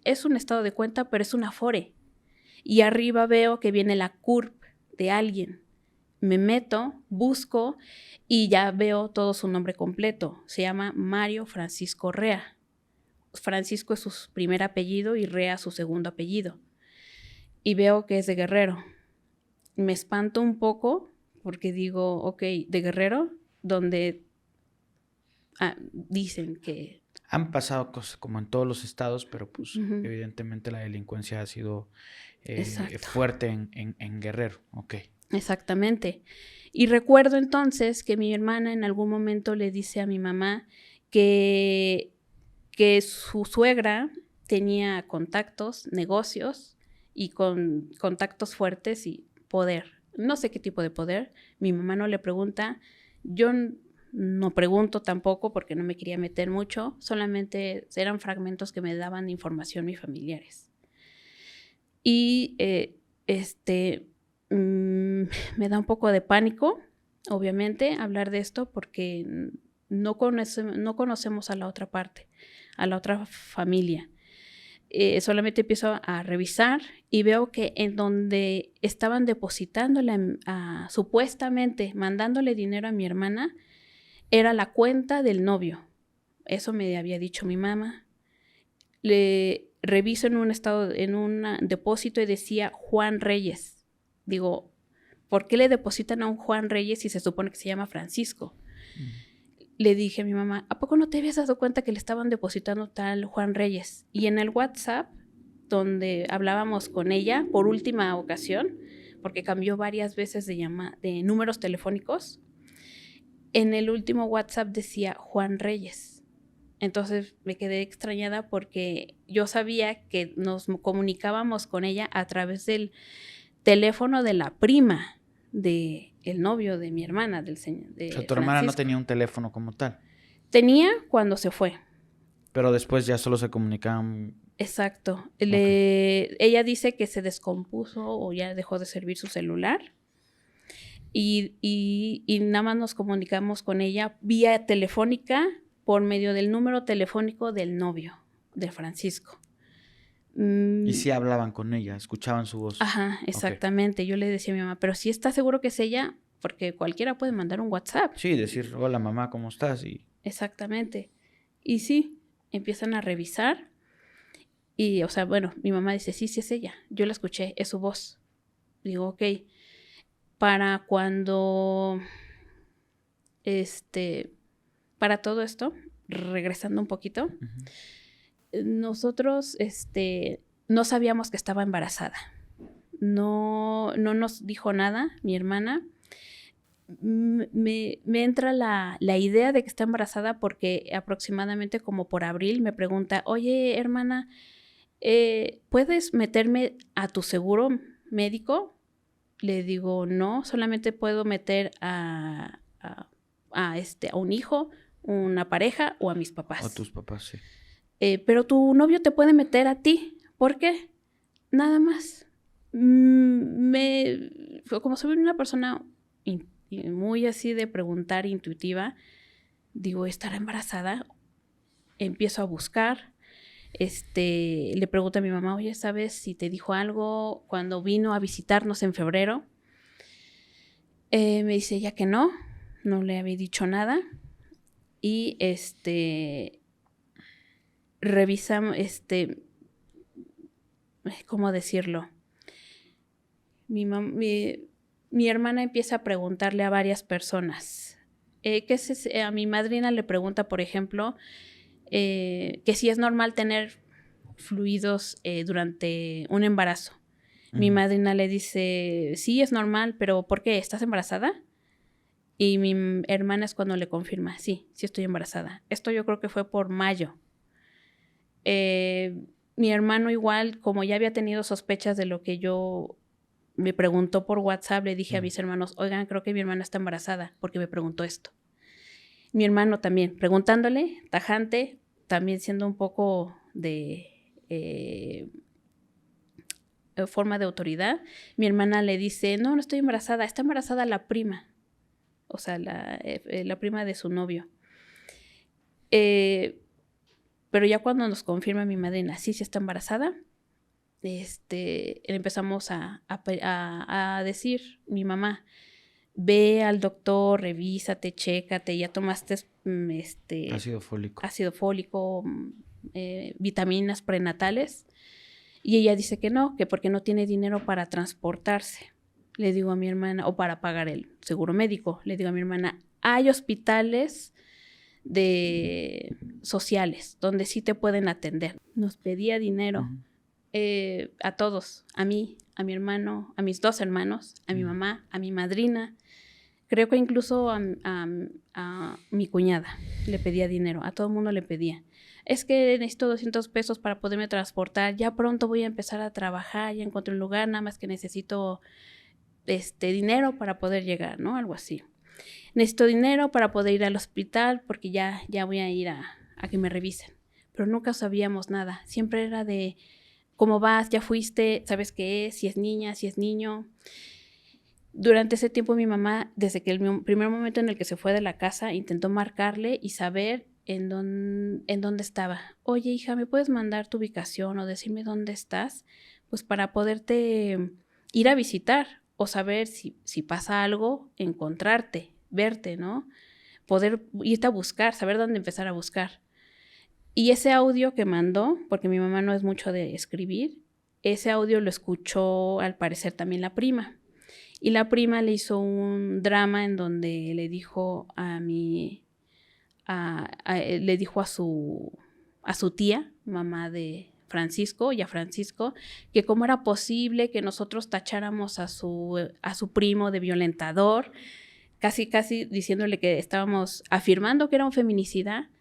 es un estado de cuenta, pero es un Afore. Y arriba veo que viene la CURP de alguien. Me meto, busco y ya veo todo su nombre completo. Se llama Mario Francisco Rea. Francisco es su primer apellido y Rea su segundo apellido. Y veo que es de Guerrero. Me espanto un poco porque digo, ok, de Guerrero, donde dicen que... Han pasado cosas como en todos los estados, pero pues evidentemente la delincuencia ha sido fuerte en Guerrero. Ok. Exactamente. Y recuerdo entonces que mi hermana en algún momento le dice a mi mamá que su suegra tenía contactos, negocios y con contactos fuertes y poder. No sé qué tipo de poder. Mi mamá no le pregunta. Yo no pregunto tampoco porque no me quería meter mucho. Solamente eran fragmentos que me daban información mis familiares. Y me da un poco de pánico, obviamente, hablar de esto porque no conocemos a la otra parte, a la otra familia. Solamente empiezo a revisar y veo que en donde estaban depositándole, supuestamente mandándole dinero a mi hermana, era la cuenta del novio. Eso me había dicho mi mamá. Le reviso en un depósito y decía Juan Reyes. Digo, ¿por qué le depositan a un Juan Reyes si se supone que se llama Francisco? Le dije a mi mamá, ¿a poco no te habías dado cuenta que le estaban depositando tal Juan Reyes? Y en el WhatsApp, donde hablábamos con ella por última ocasión, porque cambió varias veces de números telefónicos, en el último WhatsApp decía Juan Reyes. Entonces me quedé extrañada porque yo sabía que nos comunicábamos con ella a través del teléfono de la prima del novio de mi hermana, del señor. O sea, tu hermana no tenía un teléfono como tal. Tenía cuando se fue. Pero después ya solo se comunicaban. Exacto. Ella dice que se descompuso o ya dejó de servir su celular. Y nada más nos comunicamos con ella vía telefónica por medio del número telefónico del novio de Francisco. Y sí hablaban con ella, escuchaban su voz. Ajá, exactamente. Okay. Yo le decía a mi mamá, pero si está seguro que es ella, porque cualquiera puede mandar un WhatsApp. Sí, decir, hola mamá, ¿cómo estás? Exactamente. Y sí, empiezan a revisar. Y, o sea, bueno, mi mamá dice, sí es ella. Yo la escuché, es su voz. Digo, ok. Para cuando, para todo esto, regresando un poquito, nosotros, no sabíamos que estaba embarazada. No nos dijo nada, mi hermana. Me entra la idea de que está embarazada porque aproximadamente como por abril me pregunta, oye, hermana, ¿puedes meterme a tu seguro médico? Le digo, no, solamente puedo meter a un hijo, una pareja o a mis papás. O a tus papás, sí. Pero tu novio te puede meter a ti. ¿Por qué? Nada más. Como soy una persona muy así de preguntar, intuitiva, digo, ¿estará embarazada? Empiezo a buscar. Le pregunto a mi mamá, oye, ¿sabes si te dijo algo cuando vino a visitarnos en febrero? Me dice ella que no le había dicho nada. Y revisamos, ¿cómo decirlo? Mi hermana empieza a preguntarle a varias personas. A mi madrina le pregunta, por ejemplo, que si es normal tener fluidos durante un embarazo. Mi madrina le dice, sí, es normal, pero ¿por qué? ¿Estás embarazada? Y mi hermana es cuando le confirma, sí estoy embarazada. Esto yo creo que fue por mayo. Mi hermano igual, como ya había tenido sospechas de lo que yo me preguntó por WhatsApp, le dije a mis hermanos, oigan, creo que mi hermana está embarazada porque me preguntó esto. Mi hermano también, preguntándole, tajante, también siendo un poco de forma de autoridad. Mi hermana le dice, no estoy embarazada, está embarazada la prima. O sea, la prima de su novio. Pero ya cuando nos confirma mi madrina, sí está embarazada, empezamos a decir, mi mamá, ve al doctor, revísate, chécate, ya tomaste ácido fólico, vitaminas prenatales. Y ella dice que no, que porque no tiene dinero para transportarse. Le digo a mi hermana, o para pagar el seguro médico, le digo a mi hermana, hay hospitales sociales donde sí te pueden atender. Nos pedía dinero a todos, a mí, a mi hermano, a mis 2 hermanos, a mi mamá, a mi madrina. Creo que incluso a mi cuñada le pedía dinero, a todo el mundo le pedía. Es que necesito 200 pesos para poderme transportar, ya pronto voy a empezar a trabajar, ya encontré un lugar, nada más que necesito dinero para poder llegar, ¿no? Algo así. Necesito dinero para poder ir al hospital porque ya voy a ir a que me revisen. Pero nunca sabíamos nada. Siempre era de, ¿cómo vas? ¿Ya fuiste? ¿Sabes qué es? Si es niña, si es niño. Durante ese tiempo mi mamá, desde que el primer momento en el que se fue de la casa, intentó marcarle y saber en dónde estaba. Oye, hija, ¿me puedes mandar tu ubicación o decirme dónde estás? Pues para poderte ir a visitar o saber si pasa algo, encontrarte, verte, ¿no? Poder irte a buscar, saber dónde empezar a buscar. Y ese audio que mandó, porque mi mamá no es mucho de escribir, ese audio lo escuchó al parecer también la prima. Y la prima le hizo un drama en donde le dijo le dijo a su tía, mamá de Francisco, y a Francisco, que cómo era posible que nosotros tacháramos a su primo de violentador, casi diciéndole que estábamos afirmando que era un feminicida.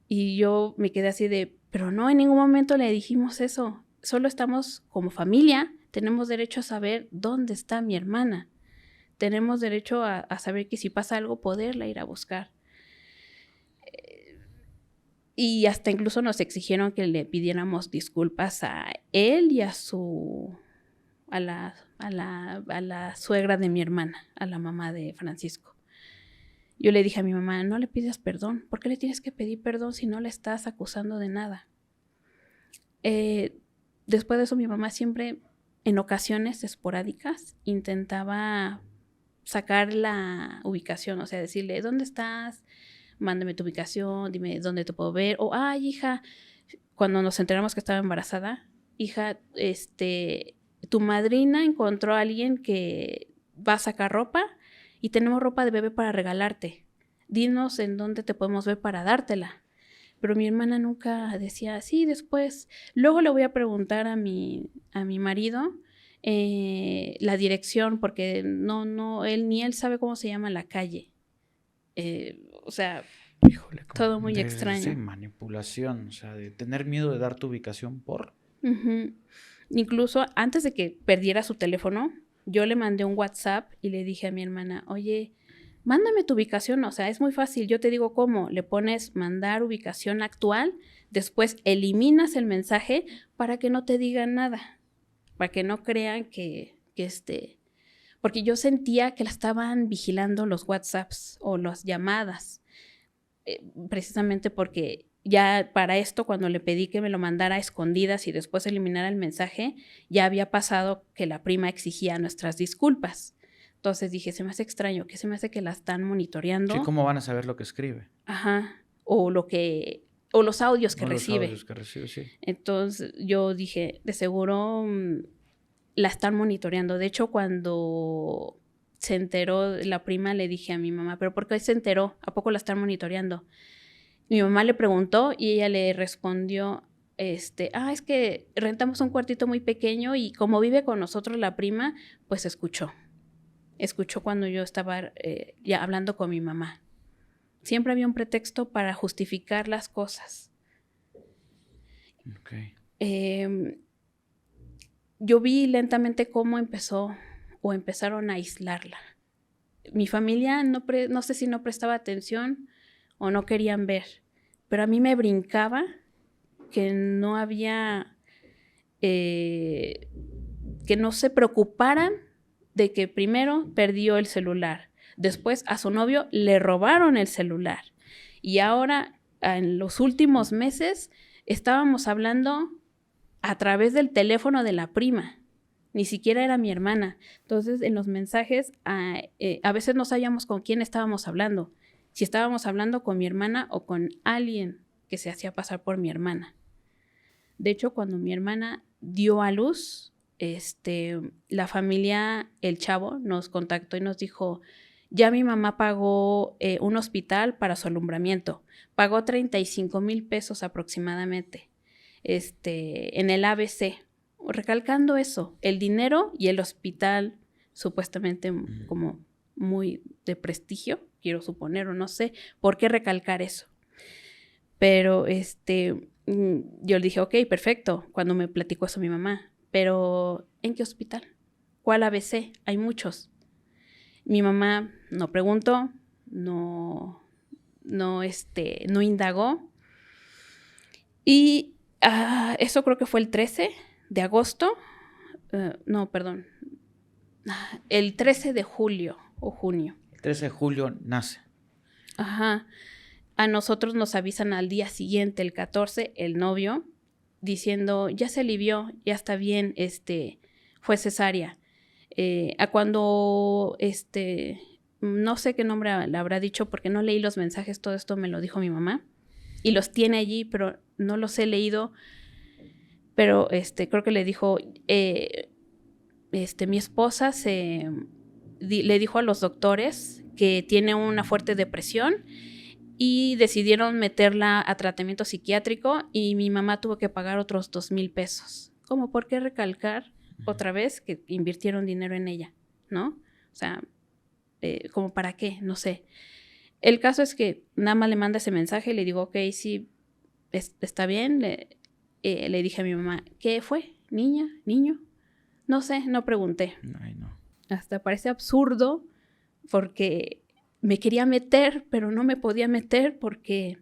Y yo me quedé así de, pero no, en ningún momento le dijimos eso. Solo estamos como familia, tenemos derecho a saber dónde está mi hermana. Tenemos derecho a saber que si pasa algo, poderla ir a buscar. Y hasta incluso nos exigieron que le pidiéramos disculpas a él y a la suegra de mi hermana, a la mamá de Francisco. Yo le dije a mi mamá, no le pidas perdón. ¿Por qué le tienes que pedir perdón si no le estás acusando de nada? Después de eso, mi mamá siempre, en ocasiones esporádicas, intentaba sacar la ubicación, o sea, decirle, ¿dónde estás? Mándame tu ubicación, dime dónde te puedo ver. O, ay, hija, cuando nos enteramos que estaba embarazada, hija, tu madrina encontró a alguien que va a sacar ropa y tenemos ropa de bebé para regalarte. Dinos en dónde te podemos ver para dártela. Pero mi hermana nunca decía, sí, después. Luego le voy a preguntar a mi marido la dirección, porque no, él sabe cómo se llama la calle. O sea, híjole, todo muy extraño. Sí, manipulación, o sea, de tener miedo de dar tu ubicación por... Uh-huh. Incluso antes de que perdiera su teléfono, yo le mandé un WhatsApp y le dije a mi hermana, oye, mándame tu ubicación, o sea, es muy fácil, yo te digo cómo, le pones mandar ubicación actual, después eliminas el mensaje para que no te digan nada, para que no crean que porque yo sentía que la estaban vigilando los WhatsApps o las llamadas, precisamente porque ya para esto, cuando le pedí que me lo mandara a escondidas y después eliminara el mensaje, ya había pasado que la prima exigía nuestras disculpas. Entonces dije, se me hace extraño, que se me hace que la están monitoreando. Sí, ¿cómo van a saber lo que escribe? Ajá, o los audios que recibe. Los audios que recibe, sí. Entonces yo dije, de seguro la están monitoreando. De hecho, cuando se enteró la prima, le dije a mi mamá, ¿pero por qué se enteró? ¿A poco la están monitoreando? Mi mamá le preguntó y ella le respondió, es que rentamos un cuartito muy pequeño y como vive con nosotros la prima, pues escuchó cuando yo estaba ya hablando con mi mamá. Siempre había un pretexto para justificar las cosas. Okay. Yo vi lentamente cómo empezaron a aislarla. Mi familia no sé si no prestaba atención o no querían ver, pero a mí me brincaba que no había, que no se preocuparan de que primero perdió el celular, después a su novio le robaron el celular y ahora en los últimos meses estábamos hablando a través del teléfono de la prima. Ni siquiera era mi hermana. Entonces, en los mensajes, a veces no sabíamos con quién estábamos hablando. Si estábamos hablando con mi hermana o con alguien que se hacía pasar por mi hermana. De hecho, cuando mi hermana dio a luz, la familia, el chavo, nos contactó y nos dijo, ya mi mamá pagó un hospital para su alumbramiento. Pagó 35,000 pesos aproximadamente en el ABC. Recalcando eso, el dinero y el hospital supuestamente como muy de prestigio, quiero suponer, o no sé por qué recalcar eso. Pero yo le dije, ok, perfecto, cuando me platicó eso mi mamá, pero ¿en qué hospital? ¿Cuál ABC? Hay muchos. Mi mamá no preguntó, no indagó. Y eso creo que fue el 13 de agosto. El 13 de julio o junio. El 13 de julio nace. Ajá. A nosotros nos avisan al día siguiente, el 14, el novio, diciendo, ya se alivió, ya está bien, fue cesárea. A cuando, no sé qué nombre le habrá dicho porque no leí los mensajes, todo esto me lo dijo mi mamá. Y los tiene allí, pero no los he leído. Pero creo que le dijo, mi esposa le dijo a los doctores que tiene una fuerte depresión y decidieron meterla a tratamiento psiquiátrico y mi mamá tuvo que pagar otros 2,000 pesos. ¿Cómo? ¿Por qué recalcar otra vez que invirtieron dinero en ella? ¿No? O sea, ¿como para qué? No sé. El caso es que nada más le manda ese mensaje y le digo, ok, sí, está bien. Le dije a mi mamá, ¿qué fue? ¿Niña? ¿Niño? No sé, no pregunté. Ay, no. Hasta parece absurdo porque me quería meter, pero no me podía meter porque,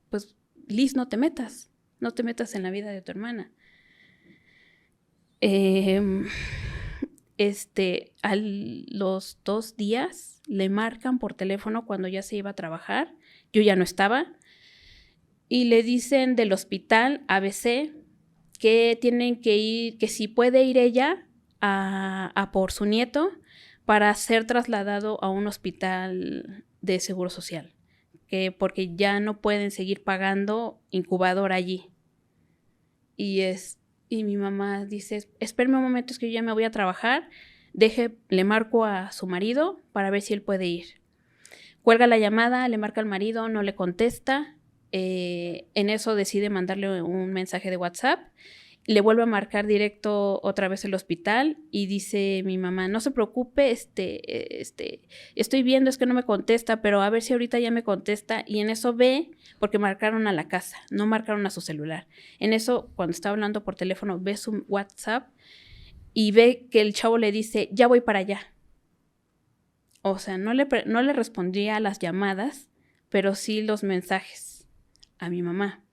pues, Liz, no te metas en la vida de tu hermana. A los 2 días le marcan por teléfono cuando ya se iba a trabajar, yo ya no estaba, y le dicen del hospital ABC que tienen que ir, que si puede ir ella a por su nieto para ser trasladado a un hospital de seguro social, que porque ya no pueden seguir pagando incubadora allí. Y mi mamá dice, espérame un momento, es que yo ya me voy a trabajar, le marco a su marido para ver si él puede ir. Cuelga la llamada, le marca al marido, no le contesta, en eso decide mandarle un mensaje de WhatsApp, le vuelve a marcar directo otra vez el hospital y dice mi mamá, no se preocupe, estoy viendo, es que no me contesta, pero a ver si ahorita ya me contesta. Y en eso ve, porque marcaron a la casa, no marcaron a su celular. En eso, cuando está hablando por teléfono, ve su WhatsApp y ve que el chavo le dice, ya voy para allá. O sea, no le respondía a las llamadas, pero sí los mensajes a mi mamá.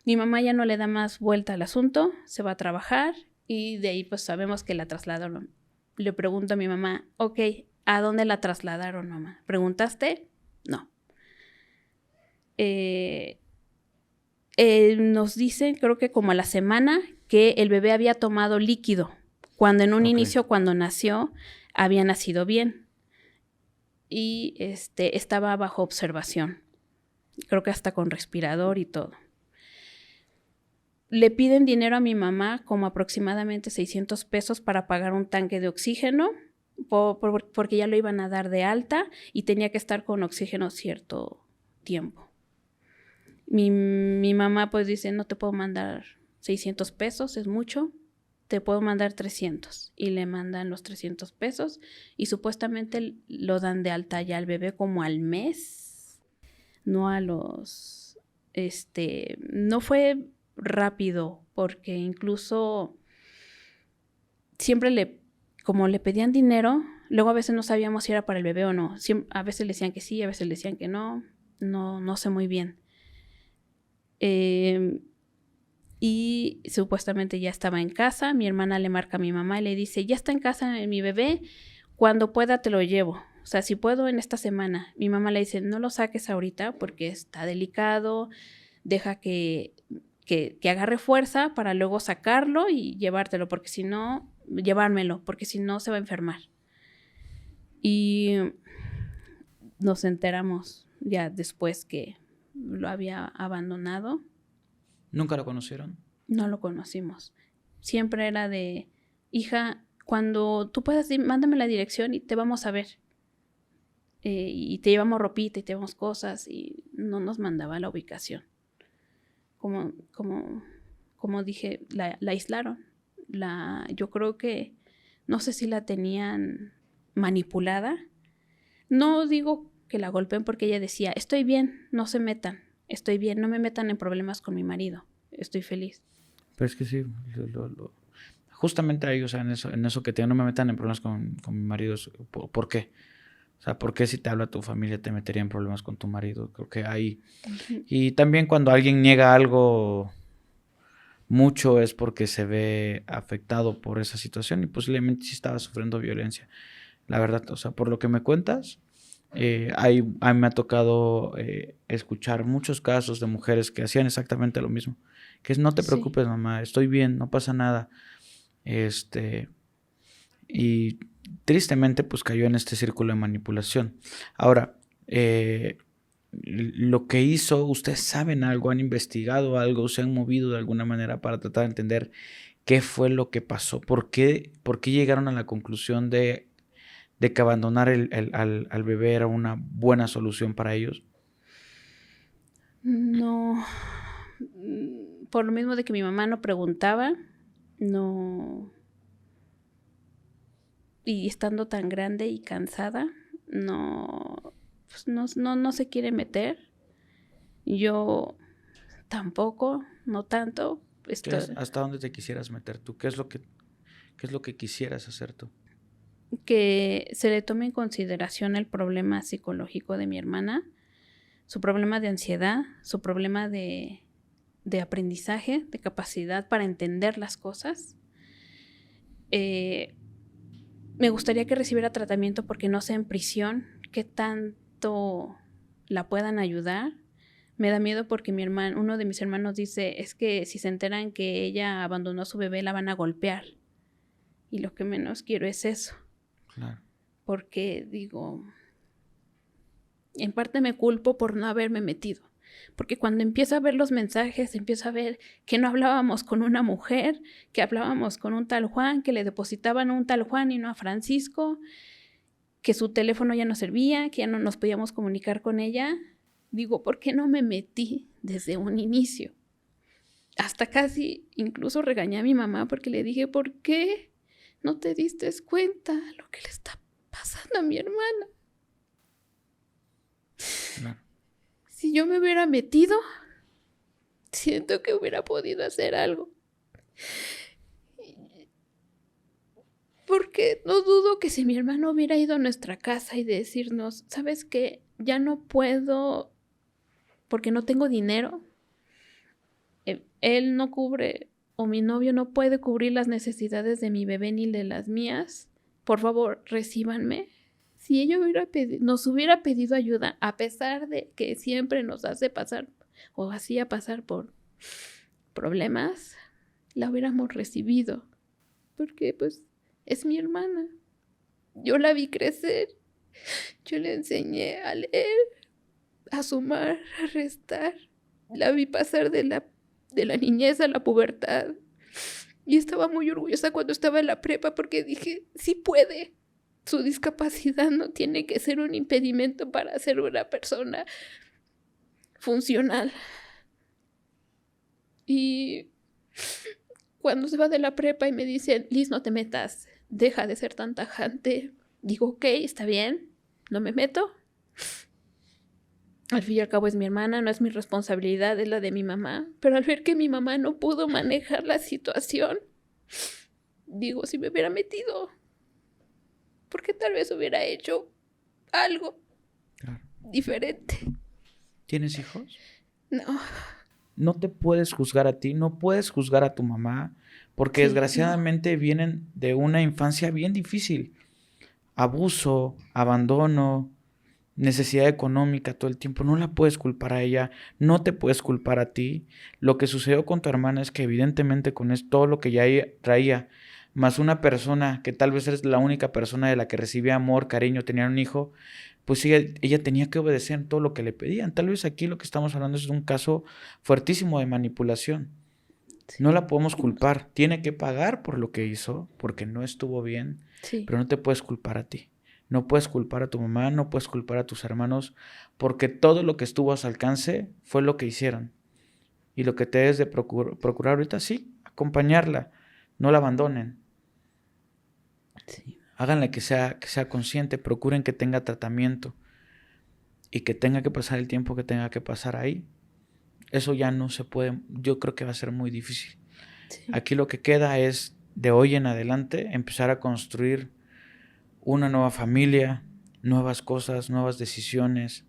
Mi mamá ya no le da más vuelta al asunto, se va a trabajar y de ahí pues sabemos que la trasladaron. Le pregunto a mi mamá, ok, ¿a dónde la trasladaron, mamá? ¿Preguntaste? No. Nos dicen, creo que como a la semana, que el bebé había tomado líquido, cuando en un inicio, cuando nació, había nacido bien. Y estaba bajo observación. Creo que hasta con respirador y todo. Le piden dinero a mi mamá, como aproximadamente 600 pesos para pagar un tanque de oxígeno, porque ya lo iban a dar de alta y tenía que estar con oxígeno cierto tiempo. Mi mamá pues dice, no te puedo mandar 600 pesos, es mucho, te puedo mandar 300. Y le mandan los 300 pesos y supuestamente lo dan de alta ya al bebé como al mes, no a los... no fue rápido porque incluso siempre como le pedían dinero, luego a veces no sabíamos si era para el bebé o no. A veces le decían que sí, a veces le decían que no sé muy bien. Y supuestamente ya estaba en casa. Mi hermana le marca a mi mamá y le dice, ya está en casa mi bebé, cuando pueda te lo llevo. O sea, si puedo en esta semana. Mi mamá le dice, no lo saques ahorita porque está delicado, deja que agarre fuerza para luego sacarlo y llevármelo, porque si no se va a enfermar. Y nos enteramos ya después que lo había abandonado. ¿Nunca lo conocieron? No lo conocimos. Siempre era de, hija, cuando tú puedas, mándame la dirección y te vamos a ver. Y te llevamos ropita y te llevamos cosas, y no nos mandaba la ubicación. Como dije, la aislaron. Yo creo que, no sé si la tenían manipulada. No digo que la golpeen porque ella decía, estoy bien, no se metan, estoy bien, no me metan en problemas con mi marido, estoy feliz. Pero es que sí, justamente ahí, o sea, en eso que te no me metan en problemas con mi marido, ¿por qué? O sea, ¿por qué si te habla tu familia te metería en problemas con tu marido? Creo que ahí... Uh-huh. Y también cuando alguien niega algo mucho es porque se ve afectado por esa situación y posiblemente sí estaba sufriendo violencia. La verdad, o sea, por lo que me cuentas, a mí me ha tocado escuchar muchos casos de mujeres que hacían exactamente lo mismo. Que es, no te preocupes, mamá, estoy bien, no pasa nada. Y tristemente, pues cayó en este círculo de manipulación. Ahora, lo que hizo, ¿ustedes saben algo? ¿Han investigado algo? ¿Se han movido de alguna manera para tratar de entender qué fue lo que pasó? ¿Por qué llegaron a la conclusión de que abandonar al bebé era una buena solución para ellos? No, por lo mismo de que mi mamá no preguntaba, no, y estando tan grande y cansada, no, pues no se quiere meter. Yo tampoco, no tanto. ¿Hasta dónde te quisieras meter tú? ¿Qué es lo que quisieras hacer tú? Que se le tome en consideración el problema psicológico de mi hermana, su problema de ansiedad, su problema de aprendizaje, de capacidad para entender las cosas. Me gustaría que recibiera tratamiento porque no sea en prisión, que tanto la puedan ayudar. Me da miedo porque uno de mis hermanos dice, es que si se enteran que ella abandonó a su bebé, la van a golpear. Y lo que menos quiero es eso. Claro. Porque digo, en parte me culpo por no haberme metido. Porque cuando empiezo a ver los mensajes, empiezo a ver que no hablábamos con una mujer, que hablábamos con un tal Juan, que le depositaban a un tal Juan y no a Francisco, que su teléfono ya no servía, que ya no nos podíamos comunicar con ella. Digo, ¿por qué no me metí desde un inicio? Hasta casi incluso regañé a mi mamá porque le dije, ¿por qué no te diste cuenta lo que le está pasando a mi hermana? No. Si yo me hubiera metido, siento que hubiera podido hacer algo. Porque no dudo que si mi hermano hubiera ido a nuestra casa y decirnos, ¿sabes qué? Ya no puedo porque no tengo dinero. Él no cubre, o mi novio no puede cubrir las necesidades de mi bebé ni de las mías. Por favor, recíbanme. Si ella nos hubiera pedido ayuda, a pesar de que siempre nos hace pasar o hacía pasar por problemas, la hubiéramos recibido. Porque, pues, es mi hermana. Yo la vi crecer. Yo le enseñé a leer, a sumar, a restar. La vi pasar de la niñez a la pubertad. Y estaba muy orgullosa cuando estaba en la prepa porque dije, sí puede. Su discapacidad no tiene que ser un impedimento para ser una persona funcional. Y cuando se va de la prepa y me dicen, Liz, no te metas, deja de ser tan tajante, digo, ok, está bien, no me meto. Al fin y al cabo es mi hermana, no es mi responsabilidad, es la de mi mamá. Pero al ver que mi mamá no pudo manejar la situación, digo, si me hubiera metido, porque tal vez hubiera hecho algo Claro. diferente. ¿Tienes hijos? No. No te puedes juzgar a ti, no puedes juzgar a tu mamá, porque Sí, desgraciadamente vienen de una infancia bien difícil. Abuso, abandono, necesidad económica todo el tiempo. No la puedes culpar a ella, no te puedes culpar a ti. Lo que sucedió con tu hermana es que evidentemente con todo lo que ya ella traía, más una persona que tal vez es la única persona de la que recibía amor, cariño, tenía un hijo, pues ella tenía que obedecer todo lo que le pedían. Tal vez aquí lo que estamos hablando es un caso fuertísimo de manipulación. No la podemos culpar. Tiene que pagar por lo que hizo, porque no estuvo bien, Sí. pero no te puedes culpar a ti. No puedes culpar a tu mamá, no puedes culpar a tus hermanos, porque todo lo que estuvo a su alcance fue lo que hicieron. Y lo que te debes de procurar ahorita, sí, acompañarla. No la abandonen. Sí. Háganle que sea consciente, procuren que tenga tratamiento y que tenga que pasar el tiempo que tenga que pasar ahí. Eso ya no se puede, yo creo que va a ser muy difícil. Sí. Aquí lo que queda es, de hoy en adelante, empezar a construir una nueva familia, nuevas cosas, nuevas decisiones,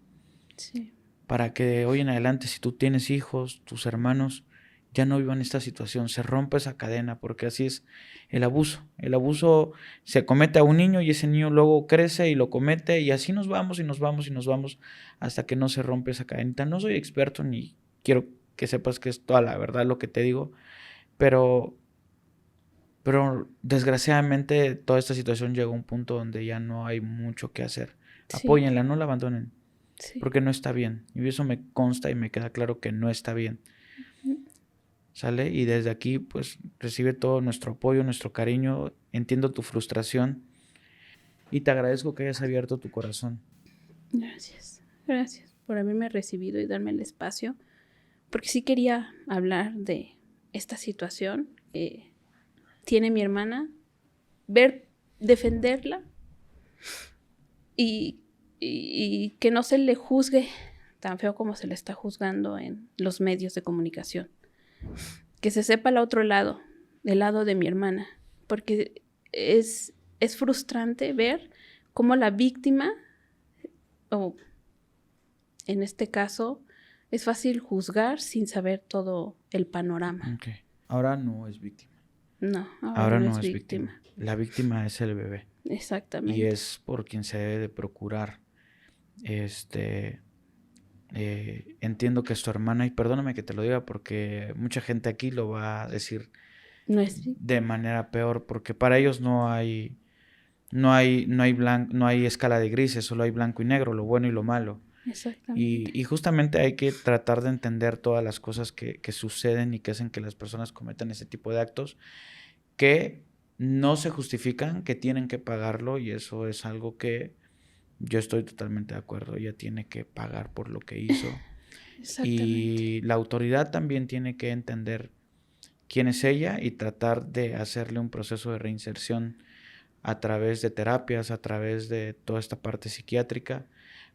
Sí. para que de hoy en adelante, si tú tienes hijos, tus hermanos, ya no vivan esta situación, se rompe esa cadena, porque así es el abuso. El abuso se comete a un niño y ese niño luego crece y lo comete y así nos vamos y nos vamos y nos vamos hasta que no se rompe esa cadenita. No soy experto ni quiero que sepas que es toda la verdad lo que te digo, pero desgraciadamente toda esta situación llegó a un punto donde ya no hay mucho que hacer. Sí. Apóyenla, no la abandonen, Sí. porque no está bien. Y eso me consta y me queda claro que no está bien. ¿Sale? Y desde aquí, pues, recibe todo nuestro apoyo, nuestro cariño. Entiendo tu frustración y te agradezco que hayas abierto tu corazón. Gracias. Gracias por haberme recibido y darme el espacio, porque sí quería hablar de esta situación que tiene mi hermana, defenderla y que no se le juzgue tan feo como se le está juzgando en los medios de comunicación. Que se sepa el otro lado, el lado de mi hermana, porque es frustrante ver cómo la víctima, o en este caso, es fácil juzgar sin saber todo el panorama. Okay. Ahora no es víctima. No, Ahora no es víctima. La víctima es el bebé. Exactamente. Y es por quien se debe de procurar. Entiendo que es tu hermana y perdóname que te lo diga porque mucha gente aquí lo va a decir No es de manera peor, porque para ellos no hay escala de grises, solo hay blanco y negro, lo bueno y lo malo. Exactamente. Y justamente hay que tratar de entender todas las cosas que suceden y que hacen que las personas cometan ese tipo de actos que no se justifican, que tienen que pagarlo, y eso es algo que yo estoy totalmente de acuerdo. Ella tiene que pagar por lo que hizo. Y la autoridad también tiene que entender quién es ella y tratar de hacerle un proceso de reinserción a través de terapias, a través de toda esta parte psiquiátrica,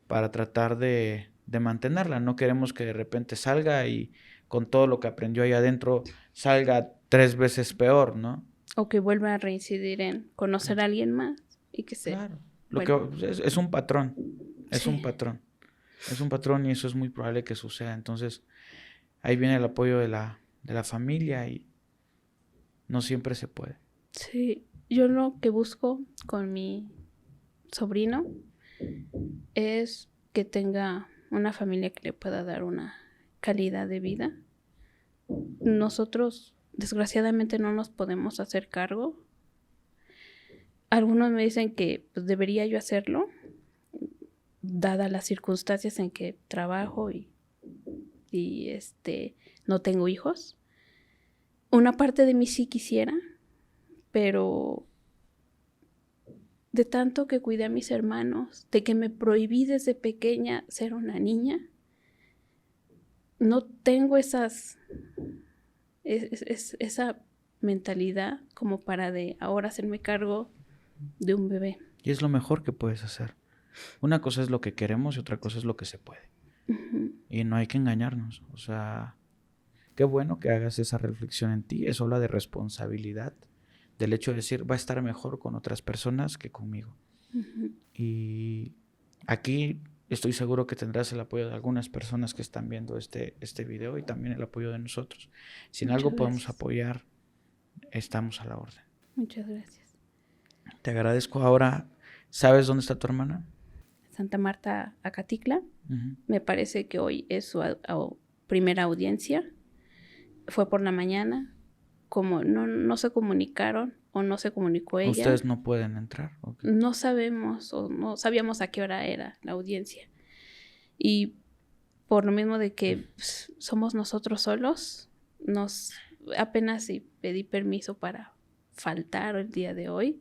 para tratar de mantenerla. No queremos que de repente salga y con todo lo que aprendió ahí adentro salga 3 veces peor, ¿no? O que vuelva a reincidir en conocer a alguien más y que se... Claro. Bueno. Es un patrón. Es Sí. un patrón. Es un patrón y eso es muy probable que suceda. Entonces, ahí viene el apoyo de la familia y no siempre se puede. Sí, yo lo que busco con mi sobrino es que tenga una familia que le pueda dar una calidad de vida. Nosotros, desgraciadamente, no nos podemos hacer cargo. Algunos me dicen que pues, debería yo hacerlo, dadas las circunstancias en que trabajo y no tengo hijos. Una parte de mí sí quisiera, pero de tanto que cuidé a mis hermanos, de que me prohibí desde pequeña ser una niña, no tengo esas Es esa mentalidad como para de ahora hacerme cargo de un bebé. Y es lo mejor que puedes hacer. Una cosa es lo que queremos y otra cosa es lo que se puede. Ujú. Y no hay que engañarnos. O sea, qué bueno que hagas esa reflexión en ti. Eso habla de responsabilidad, del hecho de decir, va a estar mejor con otras personas que conmigo. Ujú. Y aquí estoy seguro que tendrás el apoyo de algunas personas que están viendo este video y también el apoyo de nosotros. Si en Muchas algo podemos gracias. apoyar, estamos a la orden. Muchas gracias. Te agradezco. Ahora, ¿sabes dónde está tu hermana? Santa Marta, Acatitla. Ujú. Me parece que hoy es su primera audiencia. Fue por la mañana. Como no se comunicaron o no se comunicó ella. ¿Ustedes no pueden entrar? Okay. No sabemos o no sabíamos a qué hora era la audiencia. Y por lo mismo de que pues, somos nosotros solos, apenas si pedí permiso para faltar el día de hoy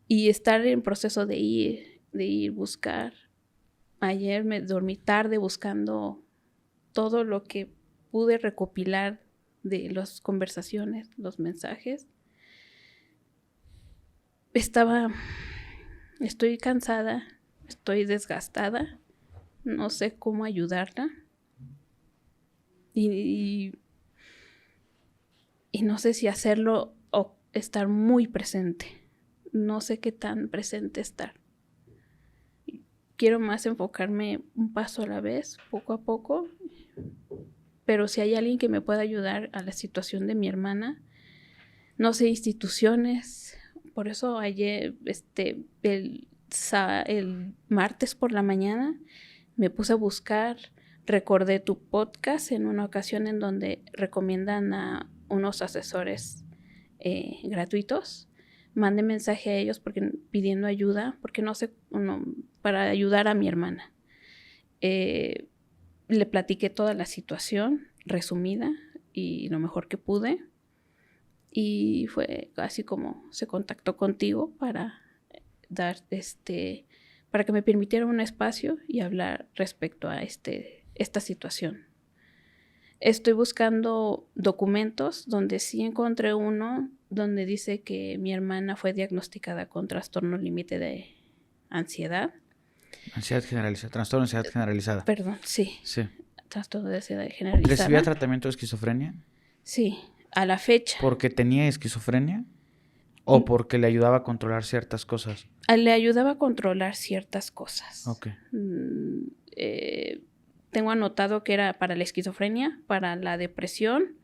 y estar en proceso de ir buscar. Ayer me dormí tarde buscando todo lo que pude recopilar de las conversaciones, los mensajes. Estoy cansada, estoy desgastada, no sé cómo ayudarla y no sé si hacerlo o estar muy presente. No sé qué tan presente estar. Quiero más enfocarme un paso a la vez, poco a poco, pero si hay alguien que me pueda ayudar a la situación de mi hermana, no sé, instituciones. Por eso ayer, el martes por la mañana, me puse a buscar, recordé tu podcast en una ocasión en donde recomiendan a unos asesores gratuitos. Mandé mensaje a ellos pidiendo ayuda, porque no sé, para ayudar a mi hermana. Le platiqué toda la situación resumida y lo mejor que pude. Y fue así como se contactó contigo para dar para que me permitiera un espacio y hablar respecto a esta situación. Estoy buscando documentos donde sí encontré uno donde dice que mi hermana fue diagnosticada con trastorno límite de ansiedad. Ansiedad generalizada, trastorno de ansiedad generalizada. Perdón, sí. Sí. Trastorno de ansiedad generalizada. ¿Recibía tratamiento de esquizofrenia? Sí, a la fecha. ¿Porque tenía esquizofrenia? ¿O porque le ayudaba a controlar ciertas cosas? Le ayudaba a controlar ciertas cosas. Ok. Tengo anotado que era para la esquizofrenia, para la depresión,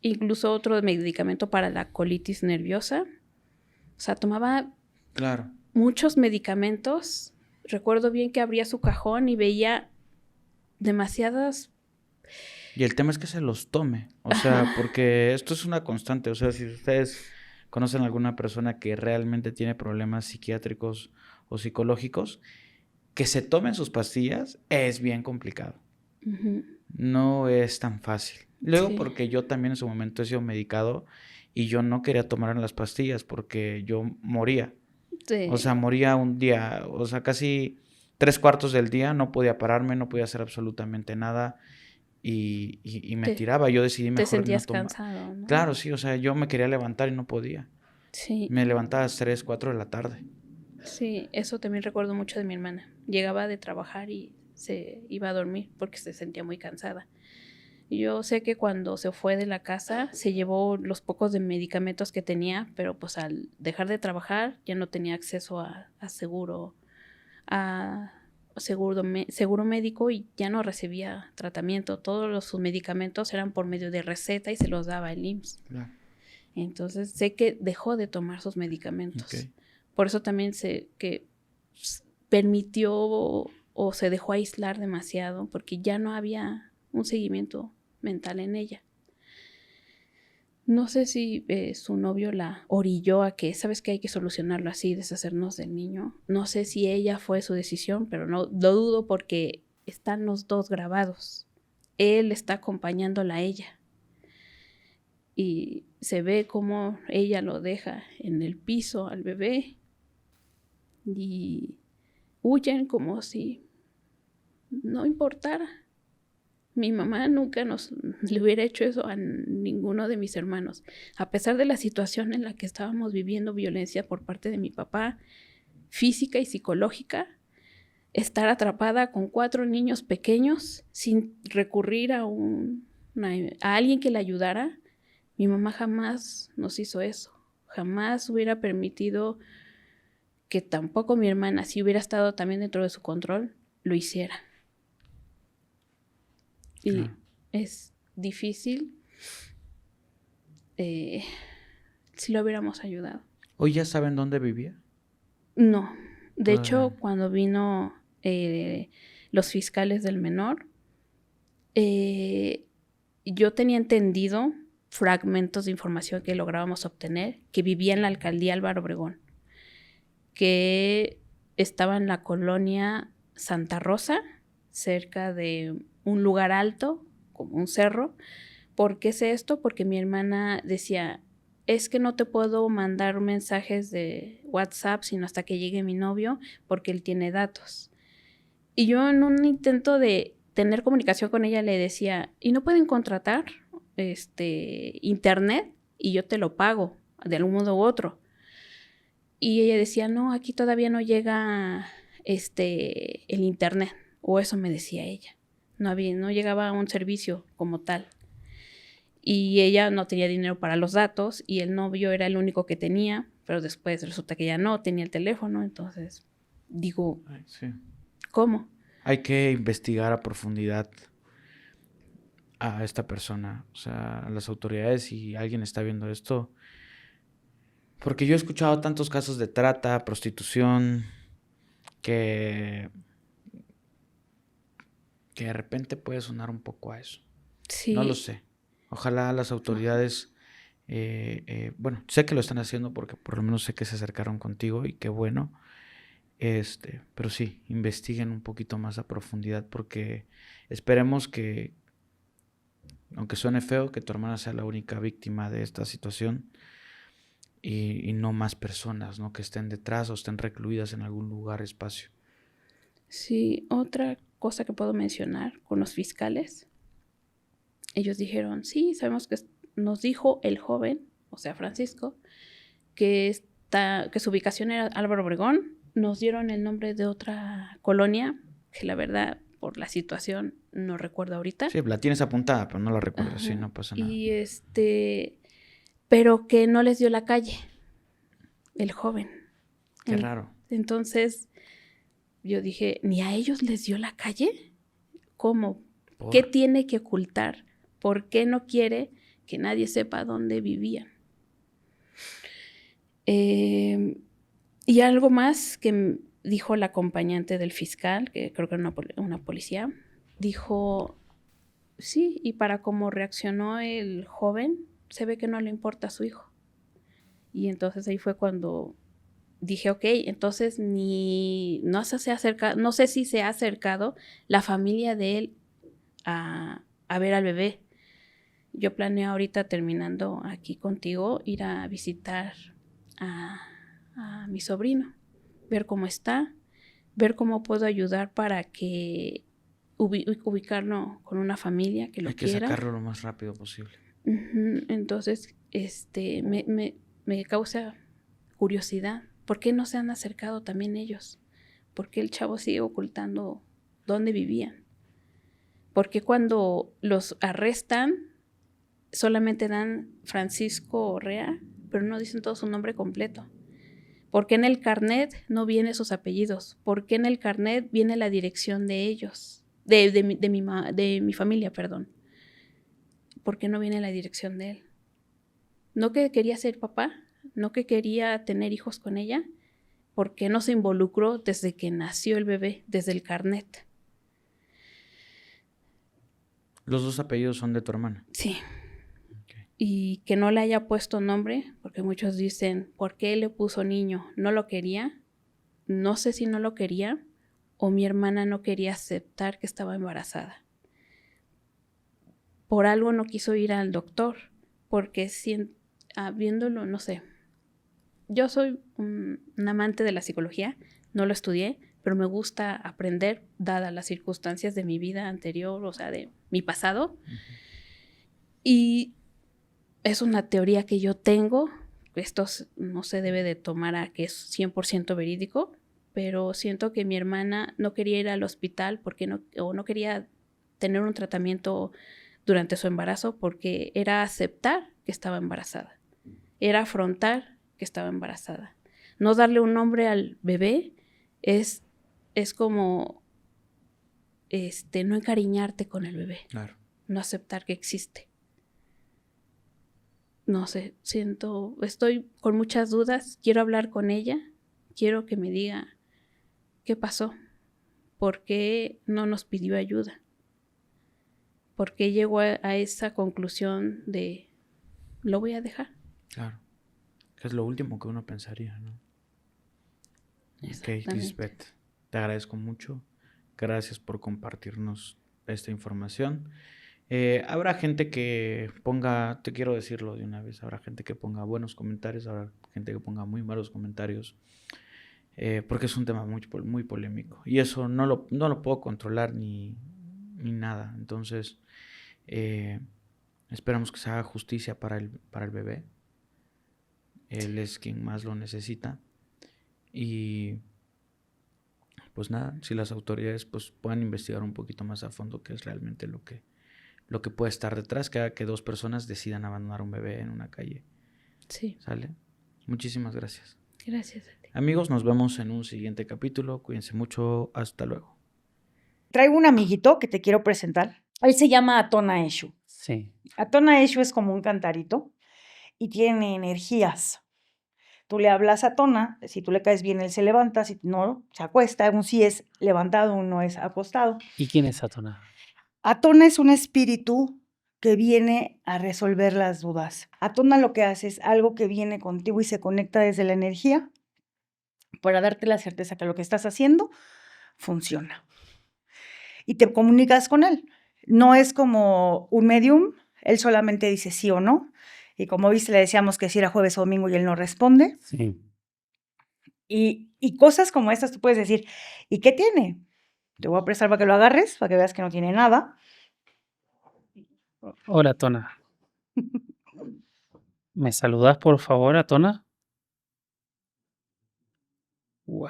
incluso otro medicamento para la colitis nerviosa. O sea, tomaba Claro. muchos medicamentos. Recuerdo bien que abría su cajón y veía demasiadas. Y el tema es que se los tome. O sea, porque esto es una constante. O sea, si ustedes conocen a alguna persona que realmente tiene problemas psiquiátricos o psicológicos, que se tomen sus pastillas es bien complicado. Uh-huh. No es tan fácil. Luego Sí. porque yo también en su momento he sido medicado y yo no quería tomar las pastillas porque yo moría. Sí. O sea, moría un día, o sea, casi 3/4 del día no podía pararme, no podía hacer absolutamente nada y me tiraba. Yo decidí mejor te sentías no tomar. Cansado, ¿no? Claro, sí, o sea, yo me quería levantar y no podía. Sí. Me levantaba a las 3, 4 de la tarde. Sí, eso también recuerdo mucho de mi hermana. Llegaba de trabajar y se iba a dormir porque se sentía muy cansada. Yo sé que cuando se fue de la casa se llevó los pocos de medicamentos que tenía, pero pues al dejar de trabajar ya no tenía acceso a seguro médico y ya no recibía tratamiento. Todos sus medicamentos eran por medio de receta y se los daba el IMSS. Claro. Entonces sé que dejó de tomar sus medicamentos. Okay. Por eso también sé que permitió o se dejó aislar demasiado porque ya no había un seguimiento mental en ella. No sé si su novio la orilló a que, ¿sabes qué? Hay que solucionarlo así, deshacernos del niño. No sé si ella fue su decisión, pero no lo dudo porque están los dos grabados. Él está acompañándola a ella. Y se ve cómo ella lo deja en el piso al bebé y huyen como si no importara. Mi mamá nunca le hubiera hecho eso a ninguno de mis hermanos. A pesar de la situación en la que estábamos viviendo, violencia por parte de mi papá, física y psicológica, estar atrapada con 4 niños pequeños sin recurrir a alguien que la ayudara, mi mamá jamás nos hizo eso. Jamás hubiera permitido que tampoco mi hermana, si hubiera estado también dentro de su control, lo hiciera. Y es difícil si lo hubiéramos ayudado. ¿Hoy ya saben dónde vivía? No. De hecho, cuando vino los fiscales del menor, yo tenía entendido fragmentos de información que lográbamos obtener, que vivía en la alcaldía Álvaro Obregón, que estaba en la colonia Santa Rosa, cerca de un lugar alto, como un cerro. ¿Por qué es esto? Porque mi hermana decía, es que no te puedo mandar mensajes de WhatsApp sino hasta que llegue mi novio, porque él tiene datos. Y yo en un intento de tener comunicación con ella le decía, ¿y no pueden contratar internet? Y yo te lo pago de algún modo u otro. Y ella decía, no, aquí todavía no llega el internet. O eso me decía ella. No llegaba un servicio como tal. Y ella no tenía dinero para los datos y el novio era el único que tenía, pero después resulta que ya no tenía el teléfono. Entonces, digo, sí. ¿Cómo? Hay que investigar a profundidad a esta persona, o sea, a las autoridades, si alguien está viendo esto. Porque yo he escuchado tantos casos de trata, prostitución, que de repente puede sonar un poco a eso. Sí. No lo sé. Ojalá las autoridades, bueno, sé que lo están haciendo porque por lo menos sé que se acercaron contigo y qué bueno. Pero sí, investiguen un poquito más a profundidad porque esperemos que, aunque suene feo, que tu hermana sea la única víctima de esta situación y no más personas, ¿no? Que estén detrás o estén recluidas en algún lugar, espacio. Sí, otra cosa que puedo mencionar con los fiscales, ellos dijeron, sí, sabemos que nos dijo el joven, o sea, Francisco, que su ubicación era Álvaro Obregón. Nos dieron el nombre de otra colonia, que la verdad, por la situación, no recuerdo ahorita. Sí, la tienes apuntada, pero no la recuerdo. Sí, no pasa nada. Y pero que no les dio la calle, el joven. Qué raro. Entonces, yo dije, ¿ni a ellos les dio la calle? ¿Cómo? ¿Qué tiene que ocultar? ¿Por qué no quiere que nadie sepa dónde vivían? Y algo más que dijo la acompañante del fiscal, que creo que era una policía, dijo, sí, y para cómo reaccionó el joven, se ve que no le importa a su hijo. Y entonces ahí fue cuando dije, ok, entonces no sé si se ha acercado la familia de él a ver al bebé. Yo planeo ahorita, terminando aquí contigo, ir a visitar a mi sobrino, ver cómo está, ver cómo puedo ayudar para que ubicarlo con una familia que lo quiera. Hay que sacarlo lo más rápido posible. Entonces, me causa curiosidad. ¿Por qué no se han acercado también ellos? ¿Por qué el chavo sigue ocultando dónde vivían? ¿Por qué cuando los arrestan solamente dan Francisco Orrea, pero no dicen todo su nombre completo? ¿Por qué en el carnet no vienen sus apellidos? ¿Por qué en el carnet viene la dirección de ellos? De mi familia, perdón. ¿Por qué no viene la dirección de él? No que quería ser papá, no que quería tener hijos con ella. ¿Por qué no se involucró desde que nació el bebé, desde el carnet? ¿Los 2 apellidos son de tu hermana? Sí. Y que no le haya puesto nombre, porque muchos dicen, ¿por qué le puso niño? ¿No lo quería? No sé si no lo quería o mi hermana no quería aceptar que estaba embarazada. Por algo no quiso ir al doctor, porque viéndolo, no sé. Yo soy un amante de la psicología, no lo estudié, pero me gusta aprender, dadas las circunstancias de mi vida anterior, o sea, de mi pasado. Y es una teoría que yo tengo. Esto no se debe de tomar a que es 100% verídico, pero siento que mi hermana no quería ir al hospital porque no quería tener un tratamiento durante su embarazo porque era aceptar que estaba embarazada, era afrontar que estaba embarazada. No darle un nombre al bebé es como no encariñarte con el bebé, Claro. no aceptar que existe. No sé, estoy con muchas dudas, quiero hablar con ella, quiero que me diga qué pasó, por qué no nos pidió ayuda, por qué llegó a esa conclusión de lo voy a dejar. Claro. Que es lo último que uno pensaría, ¿no? Ok, Lisbeth, te agradezco mucho. Gracias por compartirnos esta información. Habrá gente que ponga, te quiero decirlo de una vez, habrá gente que ponga buenos comentarios, habrá gente que ponga muy malos comentarios, porque es un tema muy polémico. Y eso no lo puedo controlar ni nada. Entonces, esperamos que se haga justicia para el bebé. Él es quien más lo necesita. Y pues nada, si las autoridades pues puedan investigar un poquito más a fondo qué es realmente lo que puede estar detrás, que haga que 2 personas decidan abandonar un bebé en una calle. Sí. ¿Sale? Muchísimas gracias. Gracias a ti. Amigos, nos vemos en un siguiente capítulo. Cuídense mucho. Hasta luego. Traigo un amiguito que te quiero presentar. Él se llama Atona Eshu. Sí. Atona Eshu es como un cantarito y tiene energías. Tú le hablas a Atona, si tú le caes bien, él se levanta, si no, se acuesta. Un sí es levantado, uno es acostado. ¿Y quién es Atona? Atona es un espíritu que viene a resolver las dudas. Atona lo que hace es algo que viene contigo y se conecta desde la energía para darte la certeza que lo que estás haciendo funciona. Y te comunicas con él. No es como un medium, él solamente dice sí o no. Y como viste, le decíamos que si era jueves o domingo y él no responde. Sí. Y cosas como estas tú puedes decir, ¿y qué tiene? Te voy a prestar para que lo agarres, para que veas que no tiene nada. Hola, Atona. ¿Me saludas, por favor, Atona? Wow.